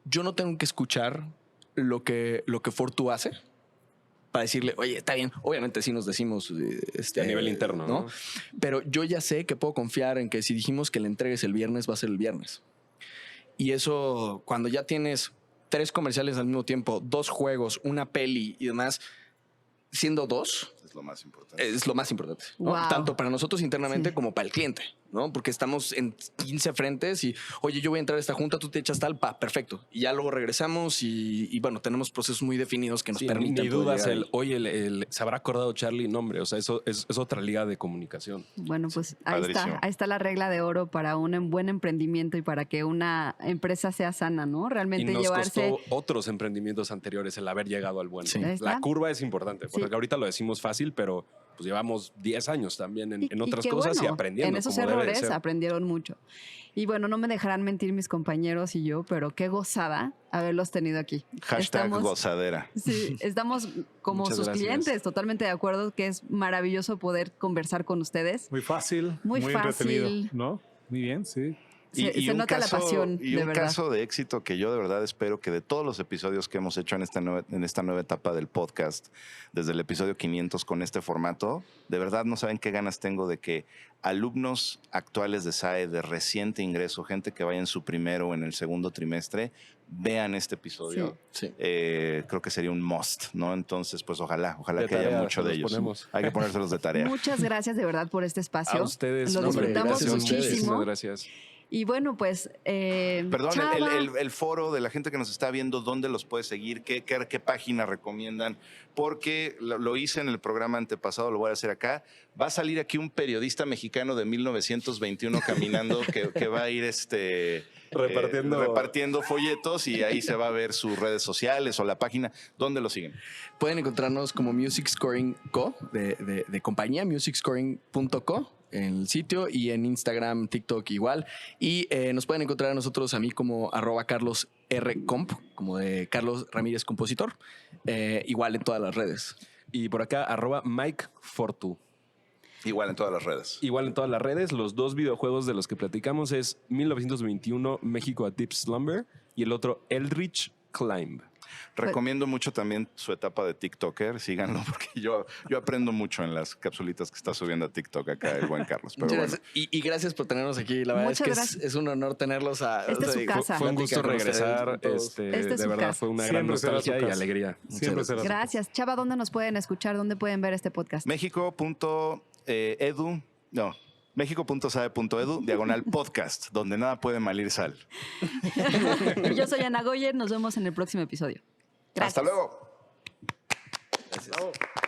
Speaker 3: yo no tengo que escuchar lo que Fortu hace para decirle, oye, está bien. Obviamente sí nos decimos
Speaker 4: a nivel interno, ¿no?
Speaker 3: Pero yo ya sé que puedo confiar en que si dijimos que le entregues el viernes, va a ser el viernes. Y eso, cuando ya tienes 3 comerciales al mismo tiempo, 2 juegos, una peli y demás, siendo 2,
Speaker 2: Es lo más importante.
Speaker 3: es lo más importante, ¿no?
Speaker 1: Wow.
Speaker 3: Tanto para nosotros internamente
Speaker 1: Sí.
Speaker 3: como para el cliente, ¿no? Porque estamos en 15 frentes y, oye, yo voy a entrar a esta junta, tú te echas tal, perfecto. Y ya luego regresamos y bueno, tenemos procesos muy definidos que nos
Speaker 4: Sí,
Speaker 3: permiten.
Speaker 4: ni
Speaker 3: poder
Speaker 4: dudas
Speaker 3: llegar ahí.
Speaker 4: oye, se habrá acordado Charlie, no, hombre, o sea, eso es otra liga de comunicación.
Speaker 1: Bueno, pues ahí
Speaker 2: padrísimo.
Speaker 1: está la regla de oro para un buen emprendimiento y para que una empresa sea sana, ¿no?
Speaker 4: Y
Speaker 1: Realmente
Speaker 4: nos
Speaker 1: llevarse.
Speaker 4: costó otros emprendimientos anteriores el haber llegado al bueno.
Speaker 3: Sí.
Speaker 1: Ahí está.
Speaker 4: La curva es importante, porque
Speaker 1: Sí.
Speaker 4: ahorita lo decimos fácil, pero pues llevamos 10 años también en otras
Speaker 1: qué
Speaker 4: cosas y
Speaker 1: bueno,
Speaker 4: aprendiendo.
Speaker 1: En esos
Speaker 4: como debe de
Speaker 1: errores
Speaker 4: ser.
Speaker 1: aprendieron mucho. Y bueno, no me dejarán mentir mis compañeros y yo, pero qué gozada haberlos tenido aquí.
Speaker 2: Hashtag gozadera.
Speaker 1: Sí, estamos como
Speaker 4: Muchas
Speaker 1: sus
Speaker 4: gracias.
Speaker 1: clientes, totalmente de acuerdo que es maravilloso poder conversar con ustedes.
Speaker 5: Muy fácil,
Speaker 1: Muy
Speaker 5: entretenido,
Speaker 1: fácil.
Speaker 5: ¿no? Muy bien, sí.
Speaker 1: Se
Speaker 2: un
Speaker 1: nota la pasión,
Speaker 2: y
Speaker 1: de
Speaker 2: un
Speaker 1: verdad.
Speaker 2: caso de éxito que yo de verdad espero que de todos los episodios que hemos hecho en esta nueva etapa del podcast, desde el episodio 500 con este formato, de verdad no saben qué ganas tengo de que alumnos actuales de SAE de reciente ingreso, gente que vaya en su primero o en el segundo trimestre, vean este episodio.
Speaker 3: Sí.
Speaker 2: Creo que sería un must, ¿no? Entonces, pues ojalá
Speaker 4: De
Speaker 2: que haya
Speaker 4: tarea,
Speaker 2: mucho
Speaker 4: se
Speaker 2: de
Speaker 4: los
Speaker 2: ellos.
Speaker 4: ponemos.
Speaker 2: Hay que ponérselos de tarea.
Speaker 1: Muchas gracias de verdad por este espacio.
Speaker 4: A ustedes,
Speaker 1: Lo
Speaker 4: no, hombre,
Speaker 1: disfrutamos
Speaker 3: gracias a ustedes.
Speaker 1: muchísimo.
Speaker 4: Muchísimas gracias.
Speaker 1: Y bueno, pues.
Speaker 2: Perdón,
Speaker 1: Chava,
Speaker 2: el foro de la gente que nos está viendo, ¿dónde los puede seguir? ¿Qué página recomiendan? Porque lo hice en el programa antepasado, lo voy a hacer acá. Va a salir aquí un periodista mexicano de 1921 caminando que va a ir repartiendo folletos y ahí se va a ver sus redes sociales o la página. ¿Dónde lo siguen?
Speaker 3: Pueden encontrarnos como Music Scoring Co. de compañía, musicscoring.co en el sitio y en Instagram, TikTok igual. Y nos pueden encontrar a nosotros, a mí como @CarlosRComp, como de Carlos Ramírez Compositor, igual en todas las redes.
Speaker 4: Y por acá, @MikeFortu.
Speaker 2: Igual en todas las redes.
Speaker 4: Igual en todas las redes, los 2 videojuegos de los que platicamos es 1921 México a Deep Slumber y el otro Eldritch Climb.
Speaker 2: Recomiendo mucho también su etapa de TikToker. Síganlo porque yo aprendo mucho en las capsulitas que está subiendo a TikTok acá el buen Carlos. Pero
Speaker 3: Muchas
Speaker 2: bueno.
Speaker 3: gracias. Y gracias por tenernos aquí. La verdad
Speaker 1: Muchas
Speaker 3: es que
Speaker 1: gracias.
Speaker 3: es un honor tenerlos.
Speaker 1: Esta es su casa.
Speaker 4: Fue un gusto
Speaker 3: Plática con ustedes,
Speaker 4: regresar.
Speaker 3: con todos.
Speaker 1: Esta es
Speaker 4: De
Speaker 1: su
Speaker 4: verdad,
Speaker 1: casa.
Speaker 4: fue una gran
Speaker 5: Siempre será su
Speaker 4: nostalgia y
Speaker 5: casa.
Speaker 4: alegría.
Speaker 5: Siempre será su casa.
Speaker 1: Gracias. Chava, ¿dónde nos pueden escuchar? ¿Dónde pueden ver este podcast?
Speaker 2: México.sae.edu/podcast, donde nada puede malir sal.
Speaker 1: Y yo soy Ana Goyer. Nos vemos en el próximo episodio. Gracias.
Speaker 2: Hasta luego.
Speaker 3: Gracias.